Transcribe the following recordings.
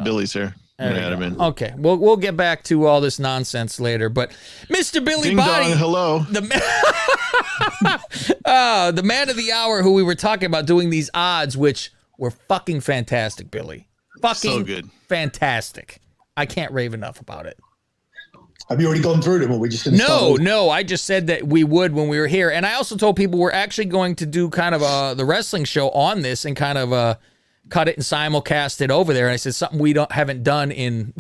Billy's here. Okay, we'll get back to all this nonsense later. But Mr. Billy Ding Body, dong, hello. the man of the hour, who we were talking about doing these odds, which were fucking fantastic, Billy. Fucking so good, fantastic. I can't rave enough about it. Have you already gone through them, or we just going to start? No. I just said that we would when we were here, and I also told people we're actually going to do kind of the wrestling show on this and kind of cut it and simulcast it over there. And I said something we haven't done in.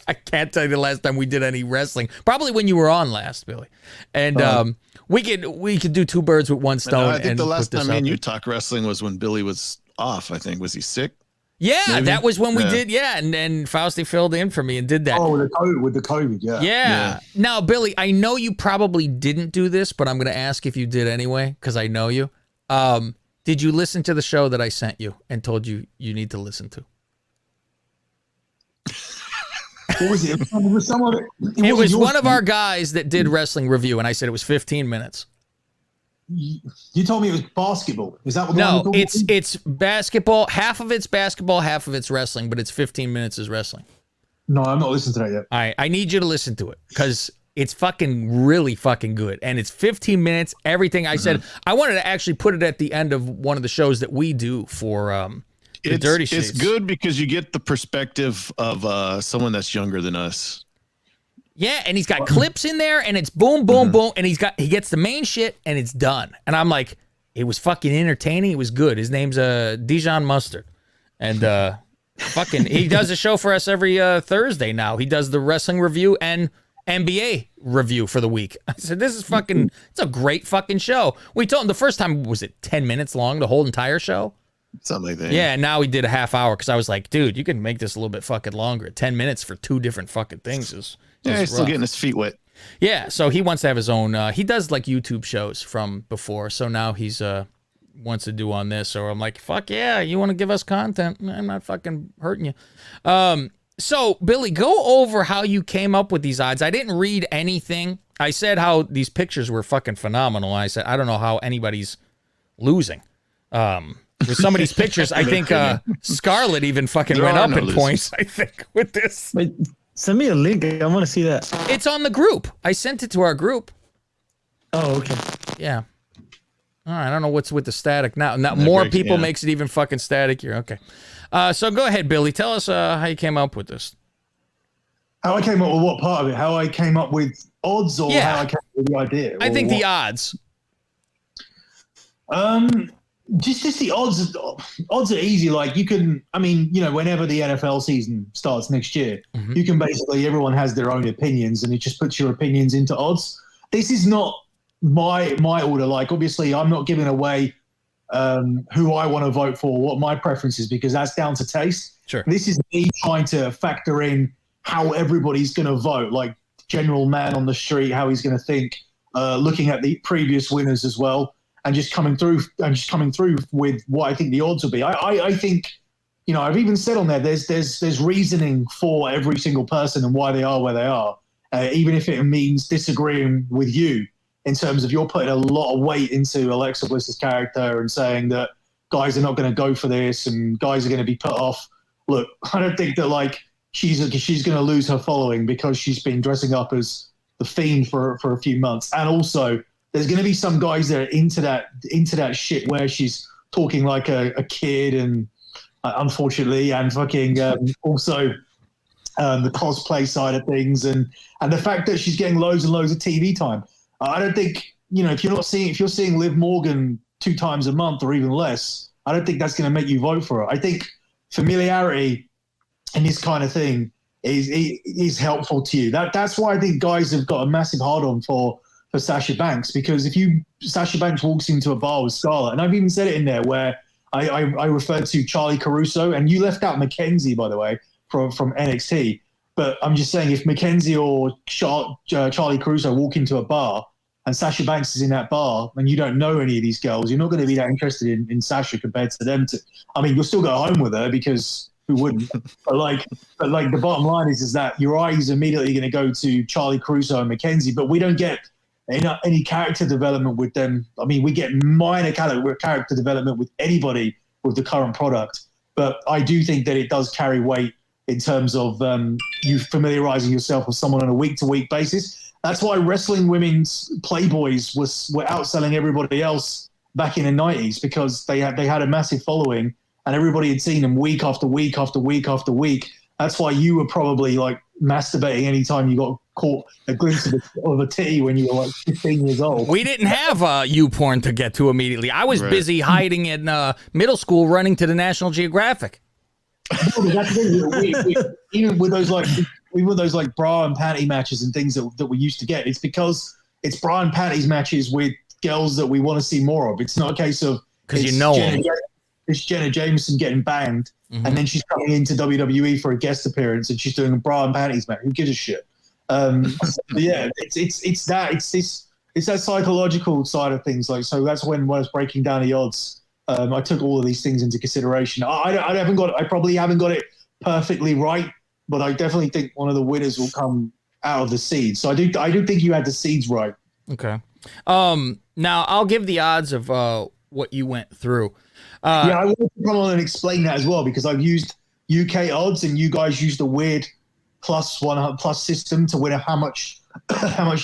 I can't tell you the last time we did any wrestling. Probably when you were on last, Billy. And we could do two birds with one stone. I think the last time me and you talked wrestling was when Billy was off. I think, was he sick? Yeah, maybe? That was when we did. Yeah, and then Fausti filled in for me and did that. Oh, with the COVID, yeah. Now, Billy, I know you probably didn't do this, but I'm going to ask if you did anyway, because I know you. Did you listen to the show that I sent you and told you need to listen to? What was it? It was one of our guys that did wrestling review, and I said it was 15 minutes. You told me it was basketball. Is that what? No, it's basketball. Half of it's basketball, half of it's wrestling, but it's 15 minutes is wrestling. No, I'm not listening to that yet. All right, I need you to listen to it because it's fucking really fucking good. And it's 15 minutes, everything I said. I wanted to actually put it at the end of one of the shows that we do for the Dirty Shades. It's good because you get the perspective of someone that's younger than us. Yeah, and he's got clips in there, and it's boom, boom, boom, and he gets the main shit, and it's done. And I'm like, it was fucking entertaining. It was good. His name's Dijon Mustard. And fucking, he does a show for us every Thursday now. He does the wrestling review and NBA review for the week. I said, this is fucking, it's a great fucking show. We told him the first time, was it 10 minutes long, the whole entire show? Something like that. Yeah, and now we did a half hour because I was like, dude, you can make this a little bit fucking longer. 10 minutes for two different fucking things is he's still getting his feet wet. Yeah, so he wants to have his own, he does like YouTube shows from before, so now he's wants to do on this. So I'm like, fuck yeah, you want to give us content? I'm not fucking hurting you. So, Billy, go over how you came up with these odds. I didn't read anything. I said how these pictures were fucking phenomenal. I said, I don't know how anybody's losing. With some of these pictures, I think Scarlett even fucking went up in points, I think, with this. Wait, send me a link. I want to see that. It's on the group. I sent it to our group. Oh, okay. Yeah. All right, I don't know what's with the static now. Now more people makes it even fucking static here. Okay. So go ahead, Billy. Tell us how you came up with this. How I came up with what part of it? How I came up with odds, or how I came up with the idea? I think the odds. Just the odds. Odds are easy. Like you can, whenever the NFL season starts next year, you can basically, everyone has their own opinions, and it just puts your opinions into odds. This is not my order. Like obviously, I'm not giving away who I want to vote for, what my preference is, because that's down to taste. Sure. This is me trying to factor in how everybody's going to vote, like general man on the street, how he's going to think, looking at the previous winners as well, and just coming through with what I think the odds will be. I think, I've even said on there, there's reasoning for every single person and why they are where they are, even if it means disagreeing with you. In terms of you're putting a lot of weight into Alexa Bliss's character and saying that guys are not going to go for this and guys are going to be put off. Look, I don't think that she's going to lose her following because she's been dressing up as the Fiend for a few months. And also, there's going to be some guys that are into that shit where she's talking like a kid, and unfortunately, and fucking also the cosplay side of things, and the fact that she's getting loads and loads of TV time. I don't think, if you're seeing Liv Morgan 2 times a month or even less, I don't think that's going to make you vote for her. I think familiarity and this kind of thing is helpful to you. That's why I think guys have got a massive hard-on for Sasha Banks, because if Sasha Banks walks into a bar with Scarlett, and I've even said it in there where I referred to Charlie Caruso, and you left out Mackenzie, by the way, from NXT. But I'm just saying, if Mackenzie or Charlie Caruso walk into a bar and Sasha Banks is in that bar and you don't know any of these girls, you're not going to be that interested in Sasha compared to them. You'll still go home with her because who wouldn't? but the bottom line is that your eye is immediately going to go to Charlie Caruso and Mackenzie, but we don't get any character development with them. We get minor character development with anybody with the current product. But I do think that it does carry weight in terms of you familiarizing yourself with someone on a week-to-week basis. That's why wrestling women's Playboys were outselling everybody else back in the 90s, because they had a massive following and everybody had seen them week after week after week after week. That's why you were probably like masturbating anytime you got caught a glimpse of a titty when you were like 15 years old. We didn't have U-porn to get to immediately. I was busy hiding in middle school running to the National Geographic. No, that's the thing. Even with those like bra and panty matches and things that we used to get, it's because it's bra and panties matches with girls that we want to see more of. It's not a case of because you know it's Jenna Jameson getting banged and then she's coming into WWE for a guest appearance and she's doing a bra and panties match. Who gives a shit? Yeah, it's that psychological side of things. Like, so that's when I was breaking down the odds. I took all of these things into consideration. I probably haven't got it perfectly right, but I definitely think one of the winners will come out of the seeds. So I do think you had the seeds right. Okay. Now I'll give the odds of what you went through. Yeah, I want to come on and explain that as well, because I've used UK odds and you guys used a weird plus system to win how much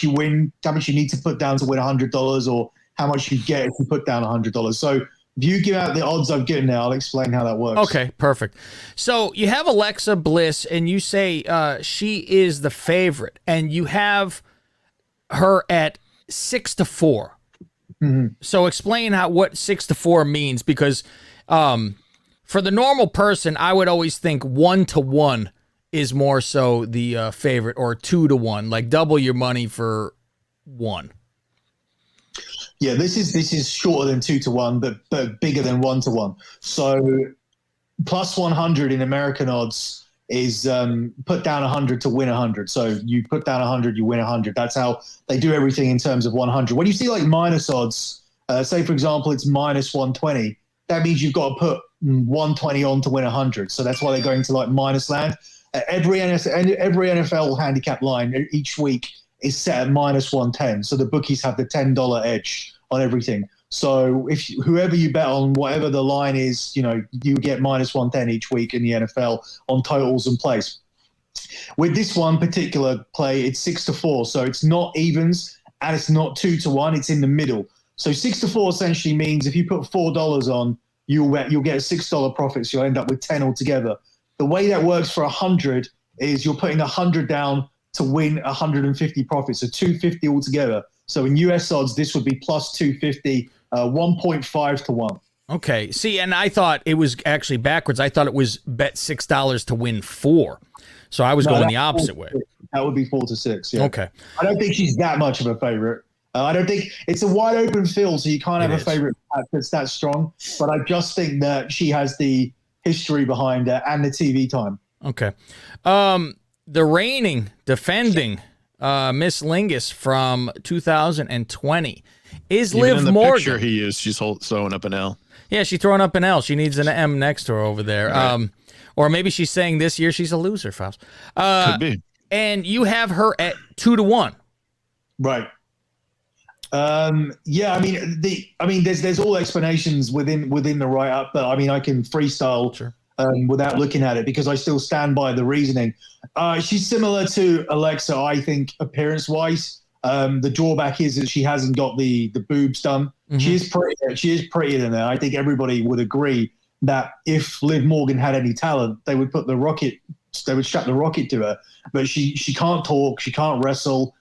you win, how much you need to put down to win $100, or how much you get if you put down $100. So if you give out the odds I've given now, I'll explain how that works. Okay, perfect. So you have Alexa Bliss, and you say she is the favorite, and you have her at 6-4. Mm-hmm. So explain what 6-4 means, because for the normal person, I would always think 1-1 is more so the favorite, or 2-1, like double your money for one. Yeah, this is shorter than 2-1, but bigger than 1-1. So plus 100 in American odds is put down 100 to win 100. So you put down 100, you win 100. That's how they do everything in terms of 100. When you see like minus odds, say for example it's minus 120, that means you've got to put 120 on to win 100. So that's why they're going to like minus land. Every NFL handicap line each week is set at minus 110. So the bookies have the $10 edge on everything. So if whoever you bet on, whatever the line is, you get minus 110 each week in the NFL on totals and plays. With this one particular play, it's 6-4. So it's not evens and it's not 2-1. It's in the middle. So 6-4 essentially means if you put $4 on, you'll get a $6 profit. So you'll end up with 10 altogether. The way that works for 100 is you're putting 100 down to win 150 profits, so 250 altogether. So in US odds, this would be plus 250, 1.5-1. Okay. See, and I thought it was actually backwards. I thought it was bet $6 to win 4. So I was going the opposite way. That would be 4-6. Yeah. Okay. I don't think she's that much of a favorite. I don't think it's a wide open field, so you can't have a favorite that's that strong. But I just think that she has the history behind her and the TV time. Okay. The reigning, defending Miss Lingus from 2020 is Even Liv in the Morgan. picture he used, she's throwing up an L. Yeah, she's throwing up an L. She needs an M next to her over there. Right. Or maybe she's saying this year she's a loser, Faust. Could be. And you have her at 2-1. Right. Yeah, I mean, there's all explanations within the write-up, but I mean, I can freestyle without looking at it because I still stand by the reasoning. She's similar to Alexa, I think, appearance-wise. The drawback is that she hasn't got the boobs done. Mm-hmm. She is prettier than that. I think everybody would agree that if Liv Morgan had any talent, they would strap the rocket to her. But she can't talk, she can't wrestle.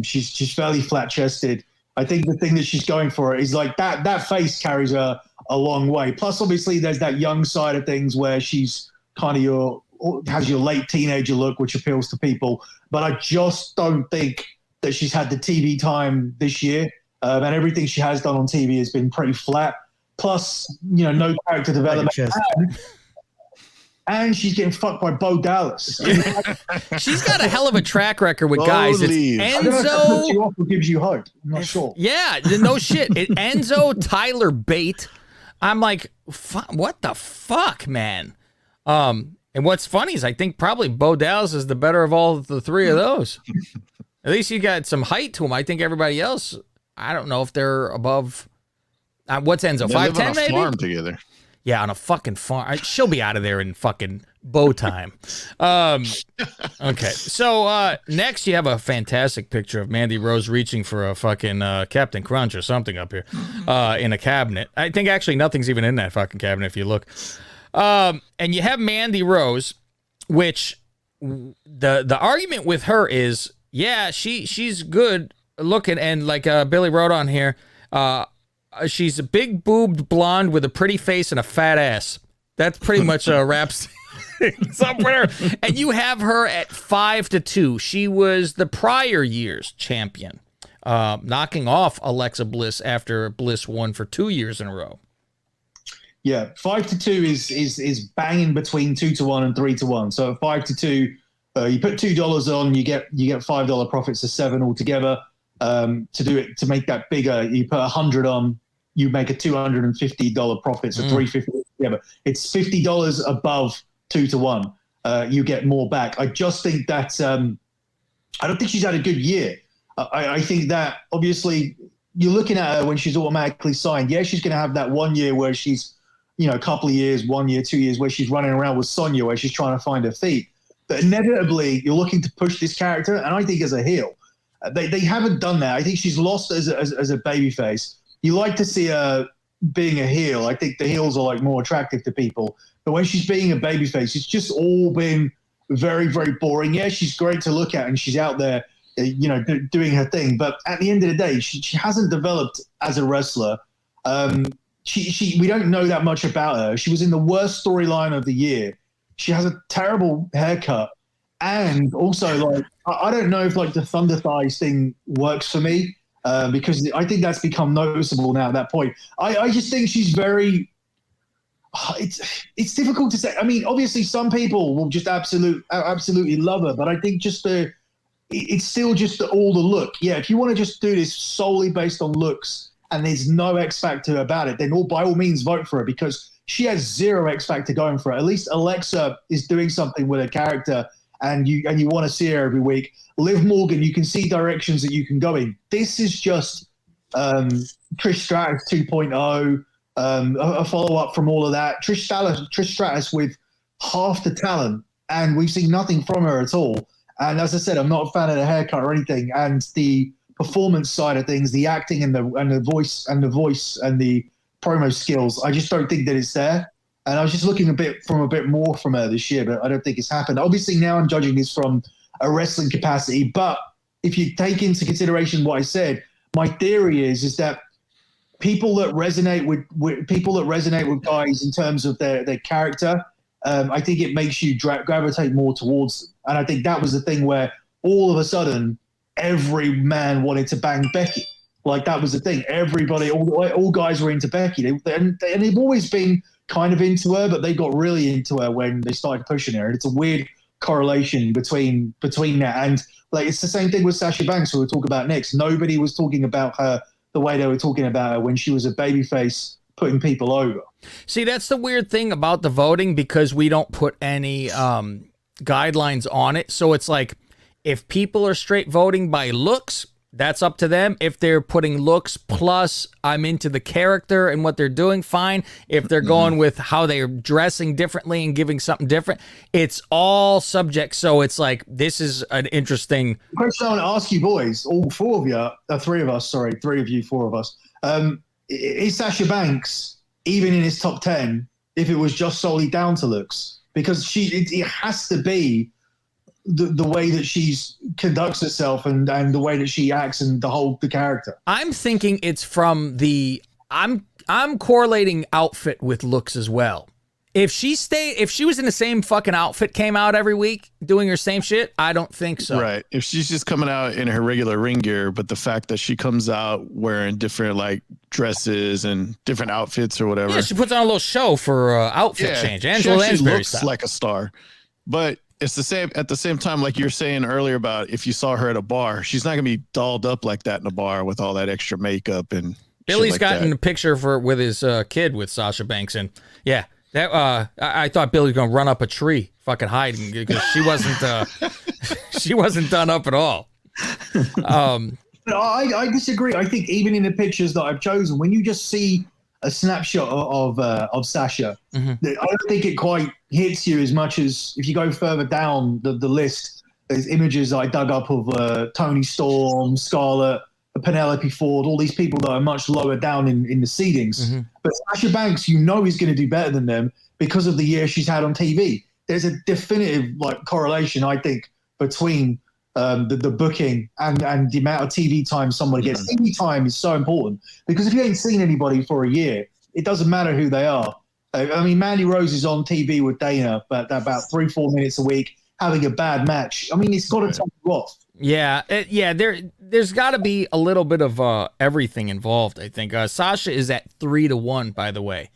She's fairly flat-chested. I think the thing that she's going for is like that face carries her a long way. Plus, obviously, there's that young side of things where she's kind of has your late teenager look, which appeals to people. But I just don't think that she's had the TV time this year, and everything she has done on TV has been pretty flat. Plus, no character development. And she's getting fucked by Bo Dallas. She's got a hell of a track record with guys. It's Enzo. You off or gives you hope. I'm not sure. Yeah, no shit. Enzo, Tyler Bate. I'm like, what the fuck, man? And what's funny is I think probably Bo Dallas is the better of all the three of those. At least you got some height to him. I think everybody else, I don't know if they're above. What's Enzo? 5'10" maybe? Farm together. Yeah, on a fucking farm. She'll be out of there in fucking bow time. Okay, so next you have a fantastic picture of Mandy Rose reaching for a fucking Captain Crunch or something up here in a cabinet. I think actually nothing's even in that fucking cabinet if you look. And you have Mandy Rose, which the argument with her is, yeah, she's good looking, and like Billy wrote on here, she's a big boobed blonde with a pretty face and a fat ass. That's pretty much wraps it's up with her. And you have her at 5-2. She was the prior year's champion, knocking off Alexa Bliss after Bliss won for 2 years in a row. Yeah, 5-2 is banging between 2-1 and 3-1. So at 5-2, you put $2 on, you get $5 profits of $7 altogether. To make that bigger, you put 100 on, you make a $250 profit, so $350 together. It's $50 above 2-1. You get more back. I just think that I don't think she's had a good year. I think that obviously you're looking at her when she's automatically signed. Yeah, she's going to have that 1 year where she's, a couple of years, 1 year, 2 years, where she's running around with Sonya, where she's trying to find her feet. But inevitably, you're looking to push this character, and I think as a heel, they haven't done that. I think she's lost as a babyface. You like to see her being a heel. I think the heels are like more attractive to people. But when she's being a babyface, it's just all been very, very boring. Yeah, she's great to look at, and she's out there, doing her thing. But at the end of the day, she hasn't developed as a wrestler. We don't know that much about her. She was in the worst storyline of the year. She has a terrible haircut. And also, like, I don't know if like the Thunder Thighs thing works for me because I think that's become noticeable now at that point. I just think she's very. It's difficult to say. I mean, obviously, some people will just absolutely love her, but I think just it's still just all the look. Yeah, if you want to just do this solely based on looks and there's no X factor about it, then by all means vote for her because she has zero X factor going for her. At least Alexa is doing something with her character. And you want to see her every week. Liv Morgan, you can see directions that you can go in. This is just Trish Stratus 2.0, a follow-up from all of that. Trish Stratus with half the talent, and we've seen nothing from her at all. And as I said, I'm not a fan of the haircut or anything. And the performance side of things, the acting and the voice and the promo skills, I just don't think that it's there. And I was just looking a bit more from her this year, but I don't think it's happened. Obviously, now I'm judging this from a wrestling capacity. But if you take into consideration what I said, my theory is that people that resonate with guys in terms of their character, I think it makes you gravitate more towards them. And I think that was the thing where all of a sudden every man wanted to bang Becky. Like that was the thing. Everybody, all guys were into Becky, and they've always been kind of into her, but they got really into her when they started pushing her. And it's a weird correlation between that. And like it's the same thing with Sasha Banks, who we'll talk about next. Nobody was talking about her the way they were talking about her when she was a babyface putting people over. See, that's the weird thing about the voting because we don't put any guidelines on it. So it's like if people are straight voting by looks, that's up to them. If they're putting looks plus I'm into the character and what they're doing, fine. If they're going with how they're dressing differently and giving something different, it's all subject. So it's like, this is an interesting question I want to ask you boys, all four of you, three of you, four of us. Is Sasha Banks even in his top 10 if it was just solely down to looks? Because it has to be the way that she conducts herself and the way that she acts and the character. I'm thinking it's from I'm correlating outfit with looks as well. If she was in the same fucking outfit, came out every week doing her same shit, I don't think so. Right. If she's just coming out in her regular ring gear, but the fact that she comes out wearing different like dresses and different outfits or whatever. Yeah, she puts on a little show for outfit change. Angela Lansbury Lansbury looks style. like a star, but it's the same at the same time, like you're saying earlier about if you saw her at a bar, she's not gonna be dolled up like that in a bar with all that extra makeup and. Billy's like gotten that. a picture with his kid with Sasha Banks, and yeah, that I thought Billy was gonna run up a tree, fucking hiding because she wasn't done up at all. I disagree. I think even in the pictures that I've chosen, when you just see a snapshot of Sasha. I don't think it quite hits you as much as if you go further down the list. There's images I dug up of Toni Storm, Scarlett, Penelope Ford, all these people that are much lower down in the seedings. But Sasha Banks, is going to do better than them because of the year she's had on TV. There's a definitive correlation, I think, between the booking and the amount of TV time somebody gets. TV time is so important because if you ain't seen anybody for a year, it doesn't matter who they are. I mean, Mandy Rose is on TV with Dana about 3-4 minutes a week having a bad match. I mean, it's got to take you off. Yeah, there's got to be a little bit of everything involved, I think. Sasha is at 3-1, by the way,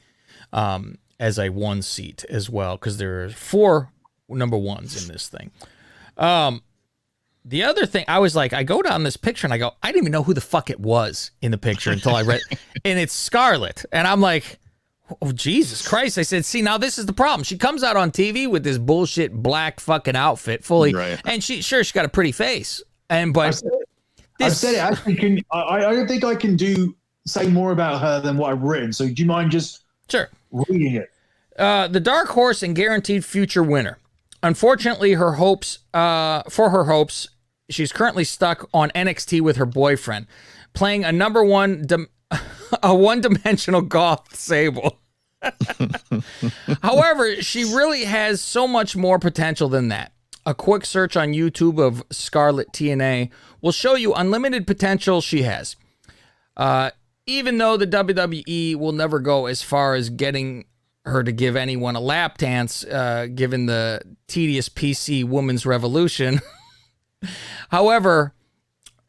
as a 1 seat as well, because there are 4 number 1s in this thing. The other thing, I was like, I go down this picture and I go, I didn't even know who the fuck it was in the picture until I read, and it's Scarlett. And I'm like, oh, Jesus Christ. I said, see, now this is the problem. She comes out on TV with this bullshit black fucking outfit fully, and she's got a pretty face. But I've said it. I don't think I can say more about her than what I've written. So do you mind just reading it? The dark horse and guaranteed future winner. Unfortunately, for her hopes, she's currently stuck on NXT with her boyfriend, playing a number one, a one-dimensional goth Sable. However, she really has so much more potential than that. A quick search on YouTube of Scarlett TNA will show you unlimited potential she has. Even though the WWE will never go as far as getting her to give anyone a lap dance, given the tedious PC women's revolution. However,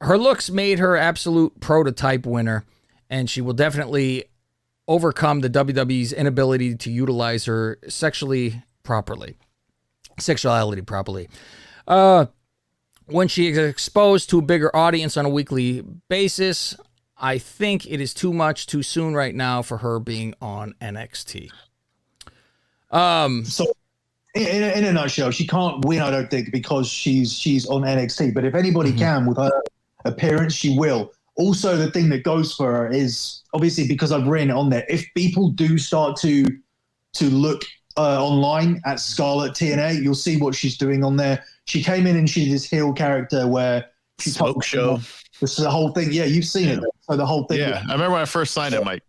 her looks made her absolute prototype winner, and she will definitely overcome the WWE's inability to utilize her sexuality properly. When she is exposed to a bigger audience on a weekly basis, I think it is too much too soon right now for her being on NXT. So in a nutshell, she can't win, I don't think, because she's on NXT. But if anybody can with her appearance, she will. Also, the thing that goes for her is obviously because I've written it on there. If people do start to look online at Scarlett TNA, you'll see what she's doing on there. She came in and she did this heel character where she Smoke show. This is the whole thing. Yeah, you've seen it. So the whole thing. Yeah, I remember when I first signed it, Mike.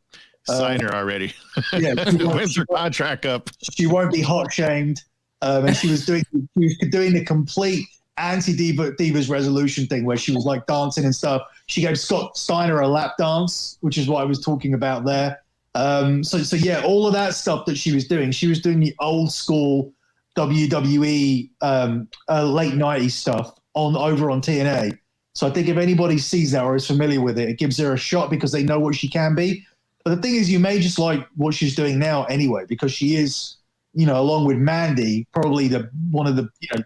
Sign her already. Yeah, when's her contract up? She won't be hot shamed, and she was doing the complete anti-divas resolution thing where she was like dancing and stuff. She gave Scott Steiner a lap dance, which is what I was talking about there. So yeah, all of that stuff that she was doing the old school WWE late 90s stuff over on TNA. So I think if anybody sees that or is familiar with it, it gives her a shot because they know what she can be. But the thing is, you may just like what she's doing now anyway, because she is, along with Mandy, probably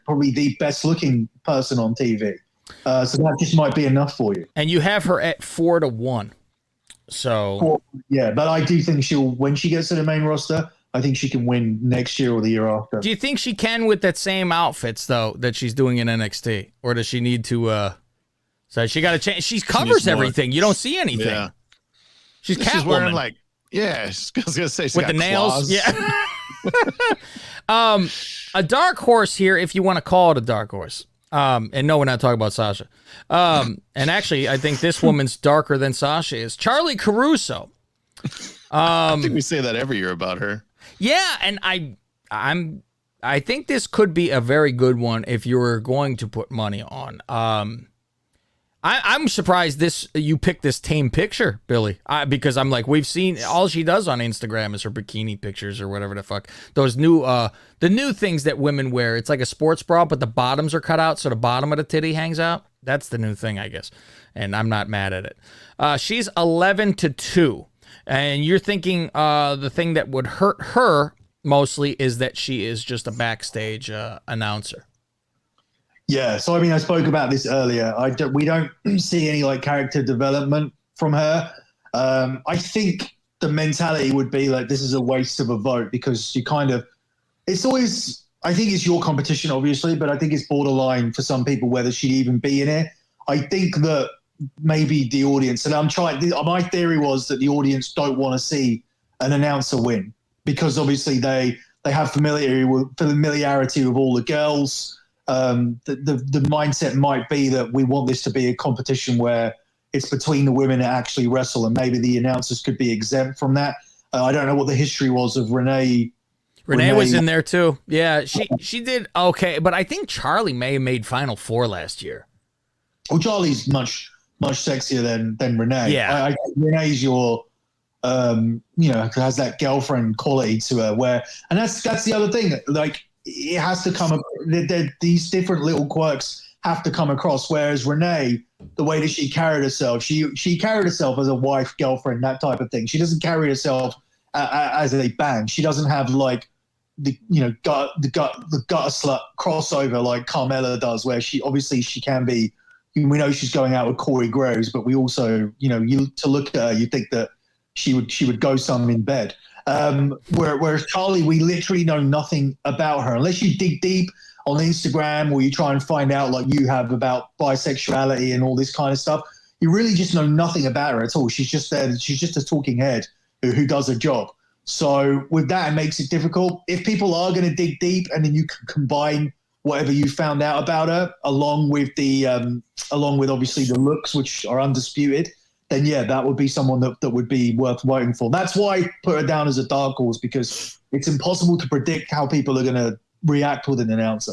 probably the best looking person on TV. So that just might be enough for you. And you have her at 4-1. So yeah, but I do think when she gets to the main roster, I think she can win next year or the year after. Do you think she can with that same outfits though that she's doing in NXT, or does she need to? So she got to change. She covers everything. You don't see anything. Yeah. She's wearing I was gonna say with the nails. Claws. Yeah. A dark horse here, if you want to call it a dark horse. And no, we're not talking about Sasha. And actually, I think this woman's darker than Sasha is. Charlie Caruso. I think we say that every year about her. Yeah, and I think this could be a very good one if you were going to put money on. I'm surprised you picked this tame picture, Billy, because I'm like, we've seen all she does on Instagram is her bikini pictures or whatever the fuck. Those the new things that women wear. It's like a sports bra, but the bottoms are cut out, so the bottom of the titty hangs out. That's the new thing, I guess, and I'm not mad at it. She's 11-2, and you're thinking the thing that would hurt her mostly is that she is just a backstage announcer. Yeah, so I mean, I spoke about this earlier. We don't see any character development from her. I think the mentality would be like this is a waste of a vote because it's always. I think it's your competition, obviously, but I think it's borderline for some people whether she'd even be in it. I think that maybe the audience, and my theory was that the audience don't want to see an announcer win, because obviously they have familiarity with all the girls. The mindset might be that we want this to be a competition where it's between the women that actually wrestle, and maybe the announcers could be exempt from that. I don't know what the history was of Renee. Renee was in there too. Yeah, she did okay, but I think Charlie may have made Final Four last year. Well, Charlie's much sexier than Renee. Yeah, Renee's your, has that girlfriend quality to her. And that's the other thing. Like, it has to come. These different little quirks have to come across. Whereas Renee, the way that she carried herself, she carried herself as a wife, girlfriend, that type of thing. She doesn't carry herself as a band. She doesn't have like the gutter slut crossover like Carmella does, where she can be. We know she's going out with Corey Groves, but we also, to look at her, you think that she would go some in bed. Whereas Charlie, we literally know nothing about her unless you dig deep on Instagram, or you try and find out like you have about bisexuality and all this kind of stuff. You really just know nothing about her at all. She's just there. She's just a talking head who does a job. So with that, it makes it difficult. If people are going to dig deep, and then you can combine whatever you found out about her along with obviously the looks, which are undisputed, then yeah, that would be someone that would be worth voting for. That's why I put her down as a dark horse, because it's impossible to predict how people are going to react with an announcer.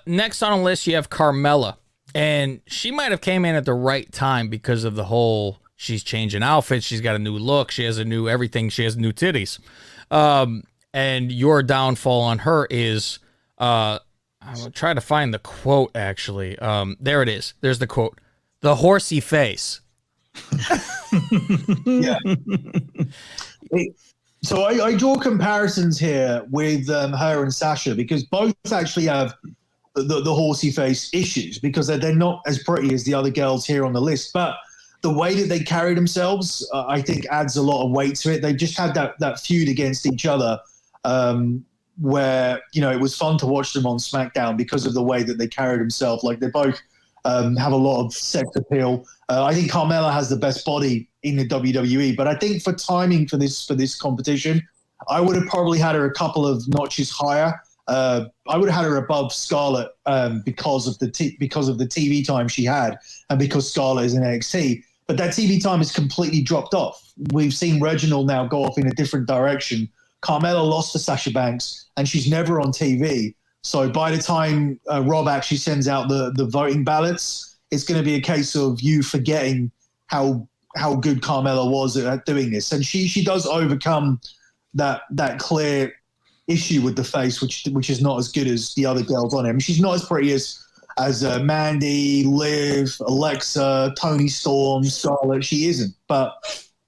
Next on the list, you have Carmella, and she might have came in at the right time because of the whole, she's changing outfits, she's got a new look, she has a new everything, she has new titties. And your downfall on her is, I will try to find the quote, actually. There it is. There's the quote. The horsey face. Yeah. So I draw comparisons here with her and Sasha, because both actually have the horsey face issues, because they're not as pretty as the other girls here on the list. But the way that they carry themselves, I think, adds a lot of weight to it. They just had that feud against each other, where it was fun to watch them on SmackDown because of the way that they carried themselves. Like, they both have a lot of sex appeal. I think Carmella has the best body in the WWE, but I think for timing for this competition, I would have probably had her a couple of notches higher. I would have had her above Scarlett because of the TV time she had, and because Scarlett is in NXT. But that TV time has completely dropped off. We've seen Reginald now go off in a different direction. Carmella lost to Sasha Banks, and she's never on TV. So by the time Rob actually sends out the voting ballots, it's going to be a case of you forgetting how good Carmella was at doing this. And she does overcome that clear issue with the face, which is not as good as the other girls on him. She's not as pretty as Mandy, Liv, Alexa, Toni Storm, Scarlett. She isn't, but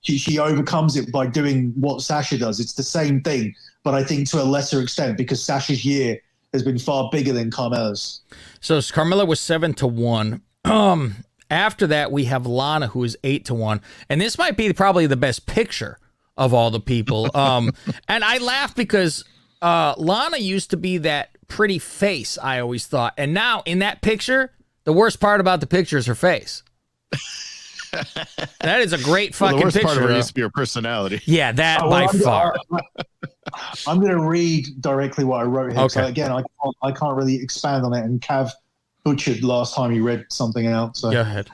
she overcomes it by doing what Sasha does. It's the same thing, but I think to a lesser extent, because Sasha's year has been far bigger than Carmella's. So Carmella was 7-1. After that, we have Lana, who is 8-1, and this might be probably the best picture of all the people. And I laugh because Lana used to be that pretty face, I always thought, and now in that picture, the worst part about the picture is her face. That is a great fucking picture. The worst part of her used to be her personality. Yeah, that by far. I'm going to read directly what I wrote here. Okay. So again, I can't really expand on it, and Cav butchered last time he read something out. So go ahead.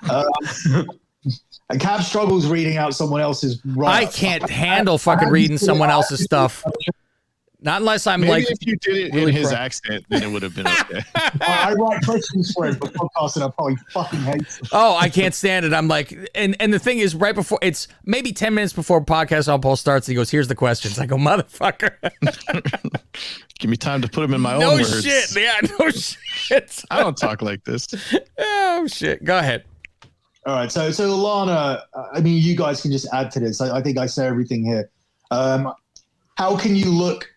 And Cav struggles reading out someone else's I can't handle fucking reading someone else's stuff. Not unless I'm Maybe if you did it really in his accent, then it would have been okay. I write questions for him for podcasts, and I probably fucking hate it. Oh, I can't stand it. I'm like, and the thing is, right before, it's maybe 10 minutes before podcast on Paul starts, he goes, "Here's the questions." I go, "Motherfucker." Give me time to put them in my own no words. Shit. Yeah, no shit. I don't talk like this. Oh, shit. Go ahead. All right. So Lana, I mean, you guys can just add to this. I think I say everything here. How can you look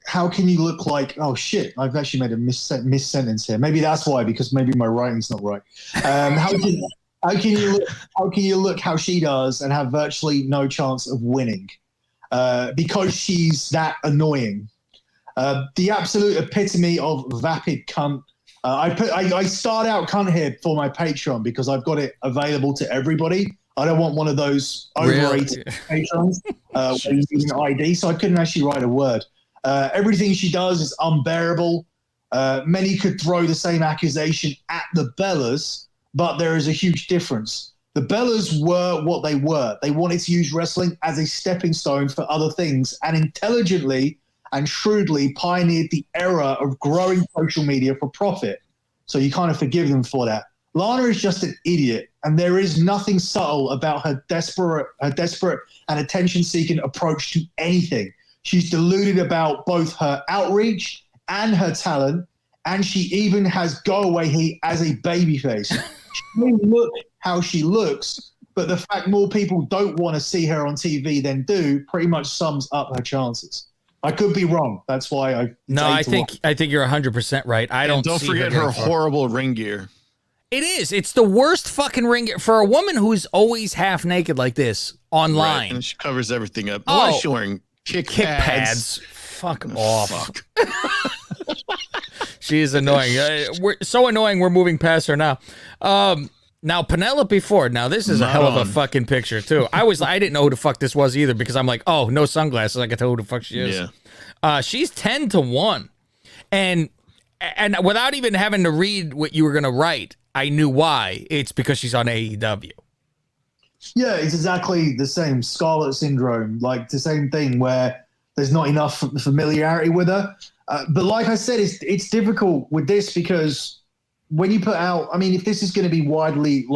like, oh shit, I've actually made a miss sentence here. Maybe that's why, because maybe my writing's not right. How can you look how she does and have virtually no chance of winning? Because she's that annoying. The absolute epitome of vapid cunt. I start out cunt here for my Patreon because I've got it available to everybody. I don't want one of those overrated patrons where you need an ID, so I couldn't actually write a word. Everything she does is unbearable. Many could throw the same accusation at the Bellas, but there is a huge difference. The Bellas were what they were. They wanted to use wrestling as a stepping stone for other things, and intelligently and shrewdly pioneered the era of growing social media for profit. So you kind of forgive them for that. Lana is just an idiot, and there is nothing subtle about her desperate and attention-seeking approach to anything. She's deluded about both her outreach and her talent, and she even has go-away heat as a babyface. She may look how she looks, but the fact more people don't want to see her on TV than do pretty much sums up her chances. I could be wrong. That's why I think you're 100% right. Don't forget her horrible ring gear. It is. It's the worst fucking ring gear for a woman who's always half naked like this online. Right, and she covers everything up. Oh, why is she wearing kick pads? Fuck off. Fuck. She is annoying. We're so annoying. We're moving past her now. Now Penelope Ford. Now this is a hell of a fucking picture too. I didn't know who the fuck this was either because I'm like, oh, no sunglasses. I can tell who the fuck she is. Yeah. She's 10-1, and without even having to read what you were gonna write, I knew why. It's because she's on AEW. Yeah, it's exactly the same. Scarlet syndrome, like the same thing where there's not enough familiarity with her. But like I said, it's difficult with this because when you put out, I mean, if this is going to be widely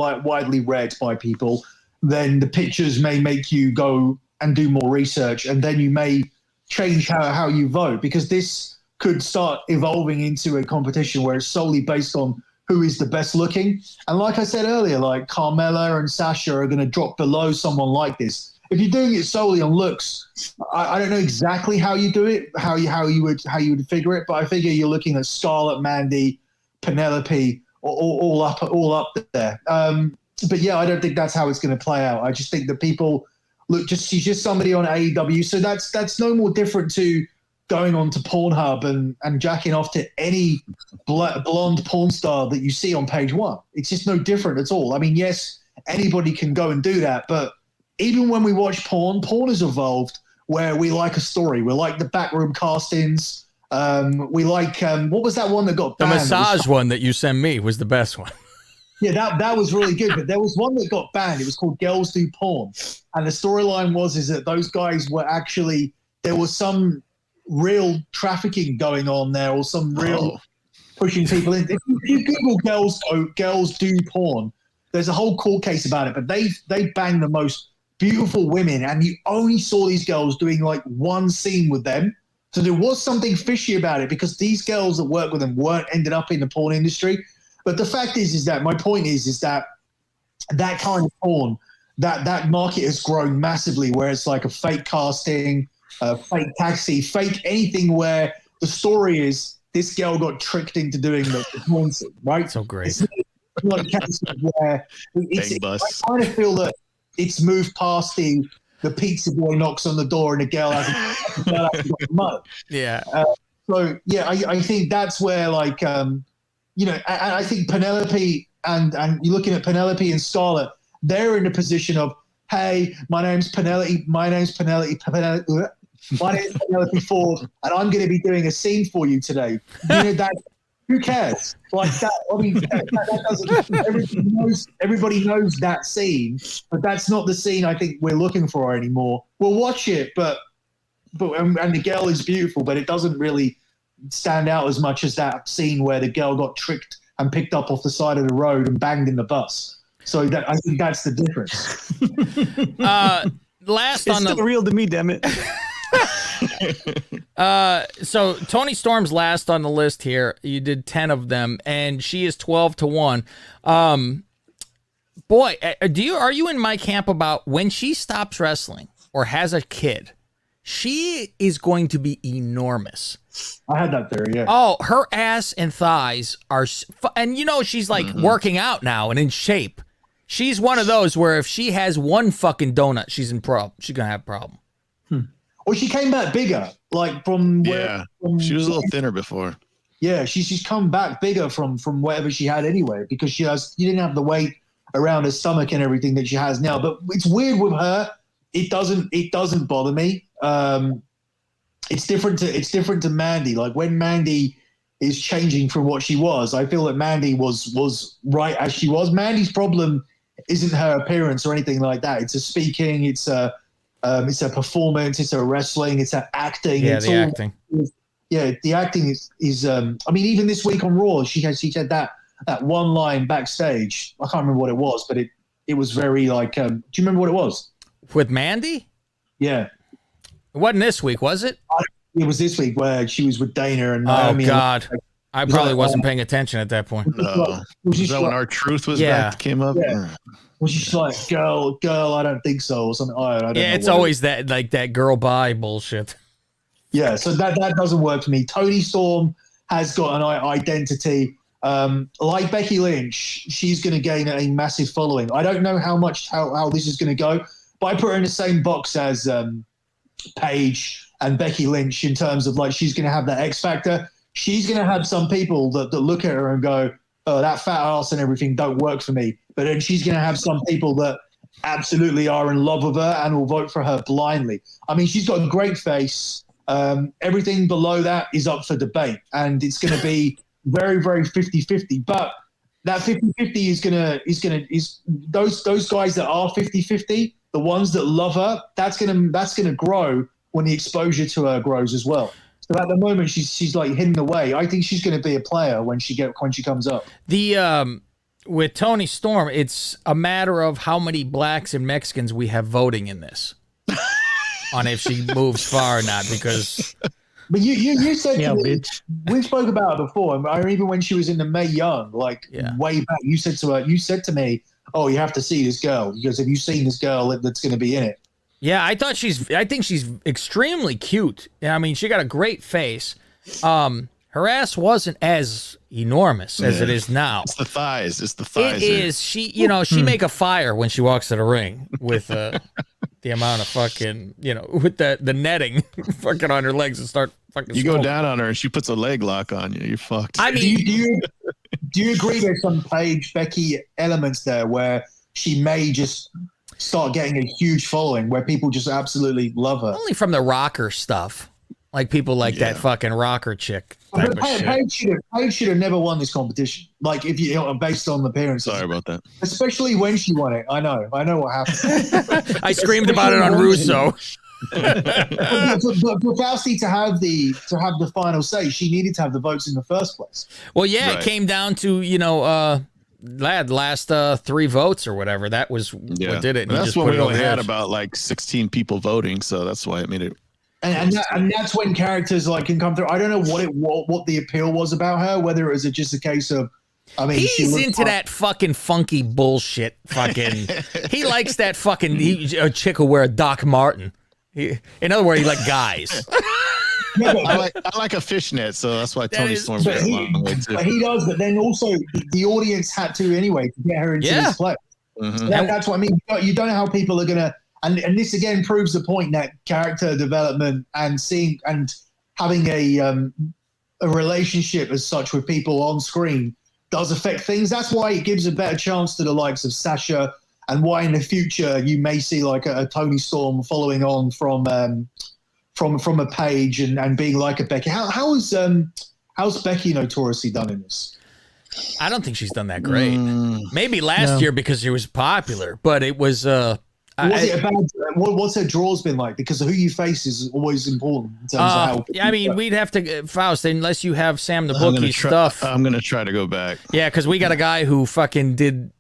read by people, then the pictures may make you go and do more research, and then you may change how you vote, because this could start evolving into a competition where it's solely based on who is the best looking. And like I said earlier, like Carmella and Sasha are going to drop below someone like this. If you're doing it solely on looks, I don't know exactly how you do it, how you would figure it, but I figure you're looking at Scarlett, Mandy, Penelope, all up there. But yeah, I don't think that's how it's going to play out. I just think that people look, she's just somebody on AEW, so that's no more different to going on to Pornhub and jacking off to any blonde porn star that you see on page one. It's just no different at all. I mean, yes, anybody can go and do that, but even when we watch porn has evolved where we like a story. We like the backroom castings. We like, what was that one that got banned? The massage one that you sent me was the best one. Yeah, that was really good. But there was one that got banned. It was called Girls Do Porn. And the storyline is that those guys were actually, there was some real trafficking going on there, or some real pushing people in. If you Google girls do porn, there's a whole court case about it, but they banged the most beautiful women, and you only saw these girls doing like one scene with them. So there was something fishy about it, because these girls that work with them weren't ended up in the porn industry. But the fact is that my point is that kind of porn, that market has grown massively, where it's like a fake casting, fake taxi, fake anything, where the story is this girl got tricked into doing the porn scene, right? So great. It's not a case where I kind of feel that it's moved past the pizza boy knocks on the door and the girl hasn't got the mug. Yeah. So yeah, I think that's where, like, I think Penelope and you're looking at Penelope and Scarlett, they're in a position of, hey, my name's Penelope Ford, and I'm going to be doing a scene for you today. You know that. Who cares? Like that. I mean, that doesn't. Everybody knows that scene, but that's not the scene I think we're looking for anymore. We'll watch it, but and the girl is beautiful, but it doesn't really stand out as much as that scene where the girl got tricked and picked up off the side of the road and banged in the bus. So I think that's the difference. Last it's on still the real to me, damn it. So Toni Storm's last on the list here. You did 10 of them, and she is 12-1. Boy, are you in my camp about when she stops wrestling or has a kid, she is going to be enormous. I had that theory, yeah. Oh, her ass and thighs are, and she's like working out now and in shape. She's one of those where if she has one fucking donut, she's gonna have a problem. Well, she came back bigger, like from where. She was a little thinner before. Yeah, she's come back bigger from whatever she had anyway, because she didn't have the weight around her stomach and everything that she has now. But it's weird with her. It doesn't bother me. It's different to Mandy. Like when Mandy is changing from what she was, I feel that Mandy was right as she was. Mandy's problem isn't her appearance or anything like that. It's a speaking. It's a performance. It's a wrestling. It's a acting. Yeah, it's the all, acting. Yeah, the acting is. I mean, even this week on Raw, she had that one line backstage. I can't remember what it was, but it was very like. Do you remember what it was? With Mandy? Yeah. It wasn't this week, was it? It was this week where she was with Dana and Naomi. Oh, God. I probably like, wasn't paying attention at that point. No. Was that when R-Truth was back, came up? Yeah. Was she like, girl, I don't think so, or something? I don't know. Yeah, it's always that, like, that girl bye bullshit. Yeah, so that doesn't work for me. Toni Storm has got an identity. Like Becky Lynch, she's going to gain a massive following. I don't know how this is going to go, but I put her in the same box as Paige and Becky Lynch in terms of like she's going to have that X factor. She's going to have some people that look at her and go, "Oh, that fat ass and everything don't work for me." But then she's going to have some people that absolutely are in love with her and will vote for her blindly. I mean, she's got a great face. Everything below that is up for debate, and it's going to be very, very 50-50. But that 50-50 is those guys that are 50-50, the ones that love her, that's gonna grow when the exposure to her grows as well. So at the moment, she's like hidden away. I think she's going to be a player when she comes up. With Toni Storm, it's a matter of how many blacks and Mexicans we have voting in this, on if she moves far or not. Because, but you said Yeah, to me, bitch. we spoke about it before. I even when she was in the Mae Young, way back, you said to me, "Oh, you have to see this girl because have you seen this girl that's going to be in it?" yeah, I think she's extremely cute. I mean, she got a great face. Her ass wasn't as enormous as it is now. It's the thighs. It is. She make a fire when she walks to the ring with the amount of fucking, with the netting fucking on her legs and start fucking. You go down on her and she puts a leg lock on you. You're fucked. I mean, do you agree there's some Paige Becky elements there where she may just start getting a huge following where people just absolutely love her? only from the rocker stuff. Like people like that fucking rocker chick type of shit. Paige should have never won this competition. Like if based on the appearances. Sorry about that. Especially when she won it. I know what happened. I screamed about it on Russo. but for Fauci to have the final say, she needed to have the votes in the first place. Well, yeah, Right. It came down to last 3 votes or whatever. That was what did it. And That's just when put we it over only the had edge. about like 16 people voting, so that's why it made it. And that's when characters like can come through. I don't know what the appeal was about her. Whether it was just a case of, I mean, He's into that fucking funky bullshit. Fucking, he likes that fucking a chick who wear a Doc Marten. In other words, he like guys. I like a fishnet, so that's why Toni Storm's but got a long way too. But he does. But then also the audience had to anyway to get her into this play. Mhm. That's what I mean. You don't know how people are gonna. And this again proves the point that character development and having a relationship as such with people on screen does affect things. That's why it gives a better chance to the likes of Sasha, and why in the future you may see like a Toni Storm following on from a Paige and being like a Becky. How's Becky notoriously done in this? I don't think she's done that great. Maybe last year because she was popular, but it was. What's her draws been like? Because who you face is always important in terms of how. Yeah, I mean, we'd have to Faust unless you have Sam the I'm gonna Bookie stuff. I'm gonna try to go back. Yeah, because we got a guy who fucking did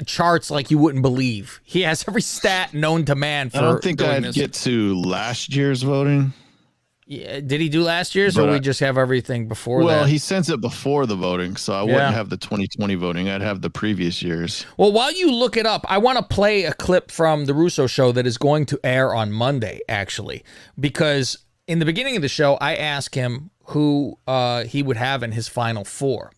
charts like you wouldn't believe. He has every stat known to man. For I don't think doing I'd this. get to last year's voting. Yeah, did he do last year's, But or we just have everything before that? Well, he sends it before the voting, so I Yeah. wouldn't have the 2020 voting. I'd have the previous years. Well, while you look it up, I want to play a clip from the Russo show that is going to air on Monday, actually, because in the beginning of the show, I asked him who he would have in his final 4.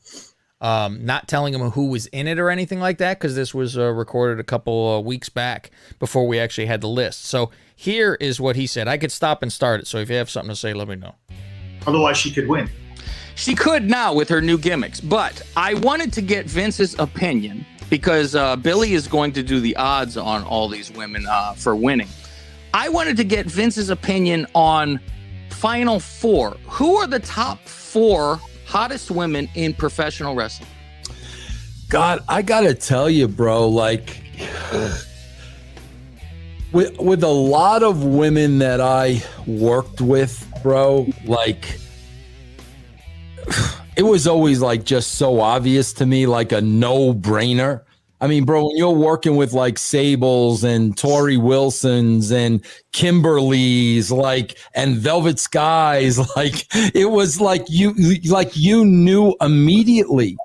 Not telling him who was in it or anything like that, because this was recorded a couple weeks back before we actually had the list. So here is what he said. I could stop and start it, so if you have something to say, let me know. Otherwise, she could win. She could now with her new gimmicks, but I wanted to get Vince's opinion because Billy is going to do the odds on all these women for winning. I wanted to get Vince's opinion on Final Four. Who are the top 4 hottest women in professional wrestling? God, I gotta tell you, bro, like with a lot of women that I worked with, bro, like it was always like just so obvious to me, like a no-brainer. I mean, bro, when you're working with like Sables and Tori Wilsons and Kimberly's, like, and Velvet Skies, like it was like you knew immediately.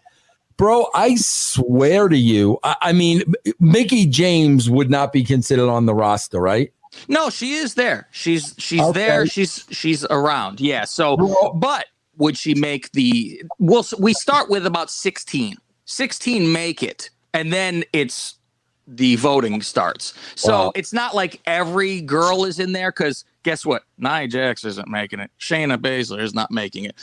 Bro, I swear to you, I mean, Mickie James would not be considered on the roster, right? No, she is there. She's Okay. there. She's around. Yeah. So, but would she make the? We start with about 16. 16 make it, and then it's the voting starts. So it's not like every girl is in there, because guess what? Nia Jax isn't making it. Shayna Baszler is not making it.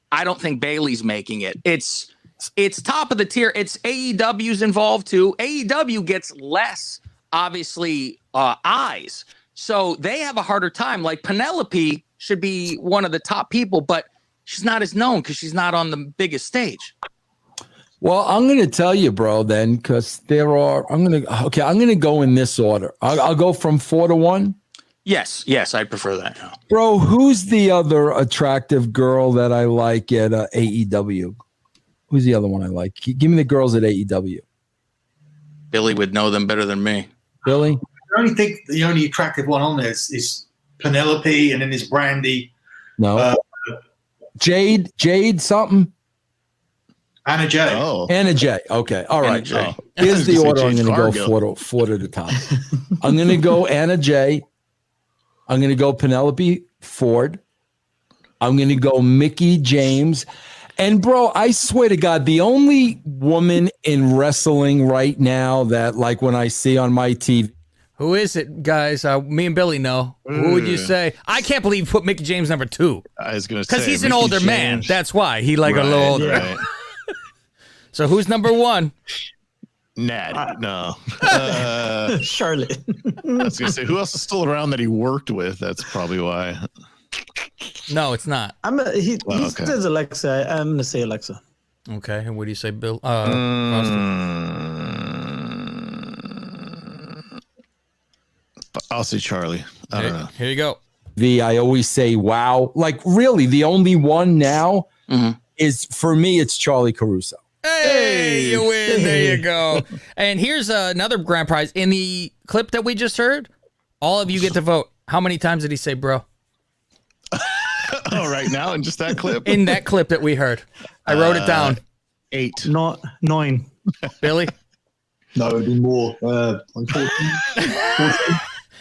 I don't think Bailey's making it. It's top of the tier. It's AEW's involved too. AEW gets less, obviously, eyes. So they have a harder time. Like Penelope should be one of the top people, but she's not as known because she's not on the biggest stage. Well, I'm going to tell you, bro, then, because I'm going to go in this order. I'll go from 4 to 1. Yes, I prefer that. Bro, who's the other attractive girl that I like at AEW? Who's the other one I like? Give me the girls at AEW. Billy would know them better than me. Billy? I only think the only attractive one on there is Penelope, and then there's Brandy. No. Jade something? Anna Jay. Oh, Anna Jay. Okay. All right. Jay. Here's the order I'm going to go Fargo. four to the top. I'm going to go Anna Jay. I'm going to go Penelope Ford. I'm going to go Mickie James. And, bro, I swear to God, the only woman in wrestling right now that, like, when I see on my TV. Who is it, guys? Me and Billy know. Who would you say? I can't believe you put Mickie James number 2. I was going to say. Because he's an Mickie older man. James. That's why. He like a little older. Right. So who's number 1? Natty. No. Charlotte. I was going to say, who else is still around that he worked with? That's probably why. No, it's not. He okay. says Alexa. I'm gonna say Alexa. Okay. And what do you say, Bill? Austin? I'll say Charlie. I don't know. Here you go. I always say, wow. Like, really, the only one now is, for me, it's Charlie Caruso. Hey, you win. There you go. And here's another grand prize. In the clip that we just heard, all of you get to vote. How many times did he say bro? Oh, right now in just that clip? In that clip that we heard. I wrote it down. 8. Not 9. Billy? No, it'd be more. Like 14.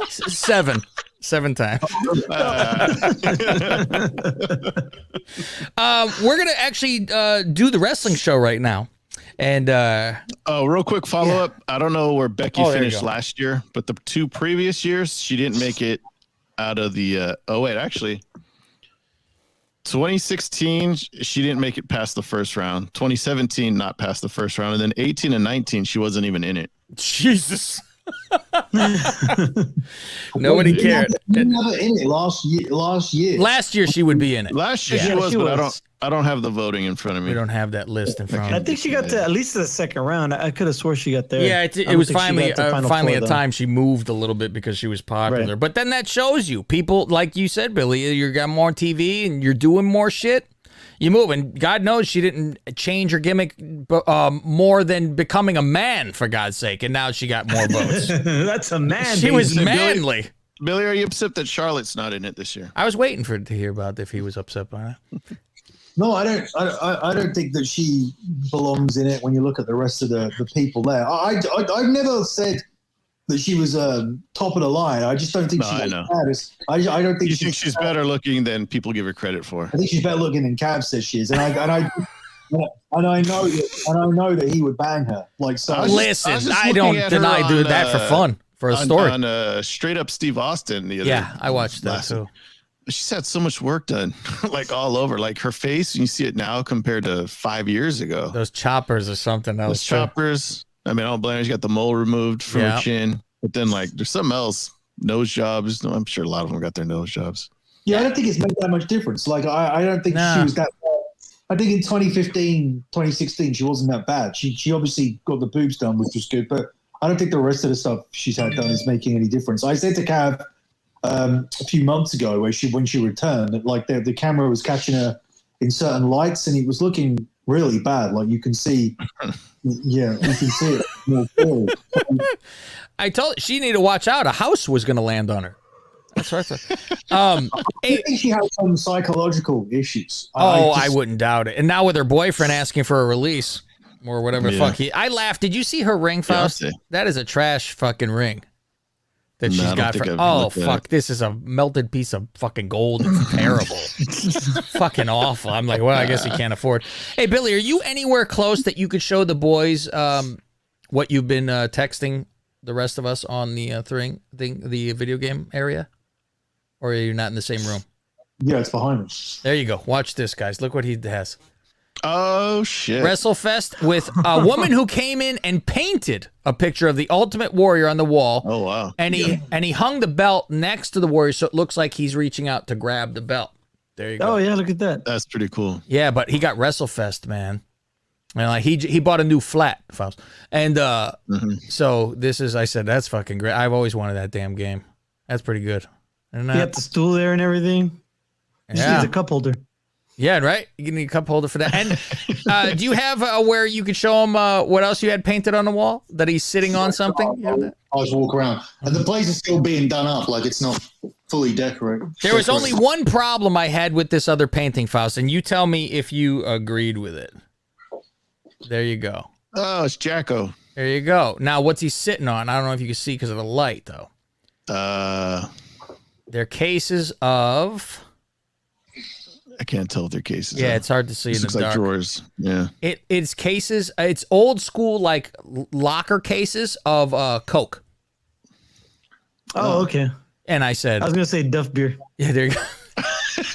7. 7 times. We're going to actually do the wrestling show right now. And real quick follow up. I don't know where Becky there you finished go. last year, but the 2 previous years, she didn't make it out of the. 2016, she didn't make it past the first round. 2017, not past the first round. And then 18 and 19, she wasn't even in it. Jesus. Nobody cared. You never in it last year. Last year she would be in it. Last year she was, but I don't have the voting in front of me. We don't have that list in front I of us. think she got to at least the second round. I could have swore she got there. Yeah, I it don't was think she finally got to Final finally Four, a though. time she moved a little bit because she was popular. Right. But then that shows you people, like you said, Billy, you got more TV and you're doing more shit. You move, and God knows she didn't change her gimmick more than becoming a man, for God's sake. And now she got more votes. That's a man. She was Billy- manly. Billy, are you upset that Charlotte's not in it this year? I was waiting to hear about if he was upset by that. No, I don't. I don't think that she belongs in it. When you look at the rest of the people there, I've never said that she was top of the line. I just don't think No, she's I know. I don't think You think she's better looking than people give her credit for? I think she's better looking than Cav says she is, and I know that he would bang her. Like so. Listen, I was just I looking don't at her deny doing on, that for fun, for a story. On Straight Up Steve Austin the other Yeah, I watched that last- too. She's had so much work done, like all over, like her face. You see it now compared to 5 years ago. Those choppers or something else. Those choppers. I mean, I don't blame her. She got the mole removed from her chin, but then like there's something else. Nose jobs. I'm sure a lot of them got their nose jobs. Yeah, I don't think it's made that much difference. Like, I don't think she was that bad. I think in 2015, 2016, she wasn't that bad. She obviously got the boobs done, which was good, but I don't think the rest of the stuff she's had done is making any difference. I said to Cav a few months ago when she returned that like the camera was catching her in certain lights and it was looking really bad. Like you can see, you can see it more clearly. I told she needed to watch out. A house was going to land on her. That's right. I think she has some psychological issues. I wouldn't doubt it. And now with her boyfriend asking for a release or whatever the fuck I laughed. Did you see her ring, Faust? That is a trash fucking ring that she's got. Fuck. This is a melted piece of fucking gold. It's terrible. Fucking awful. I'm like, well, I guess he can't afford. Hey, Billy, are you anywhere close that you could show the boys what you've been texting the rest of us on the the video game area? Or are you not in the same room? Yeah, it's behind us. There you go. Watch this, guys. Look what he has. Oh, shit. WrestleFest with a woman who came in and painted a picture of the Ultimate Warrior on the wall. Oh, wow. And he hung the belt next to the Warrior so it looks like he's reaching out to grab the belt. There you go. Oh, yeah, look at that. That's pretty cool. Yeah, but he got WrestleFest, man. And like he bought a new flat, Faust. And so this is, I said, that's fucking great. I've always wanted that damn game. That's pretty good. And you got the stool there and everything. Just needs a cup holder. Yeah, right. You need a cup holder for that. And do you have where you could show him what else you had painted on the wall that he's sitting on something? I was walking around, and the place is still being done up, like it's not fully decorated. There was only one problem I had with this other painting, Faust, and you tell me if you agreed with it. There you go. Oh, it's Jacko. There you go. Now, what's he sitting on? I don't know if you can see because of the light, though. They're cases of... I can't tell if they're cases. Yeah, it's hard to see in the looks dark. like drawers. Yeah. It's cases. It's old school, like locker cases of Coke. Oh, okay. And I said... I was going to say Duff beer. Yeah, there you go.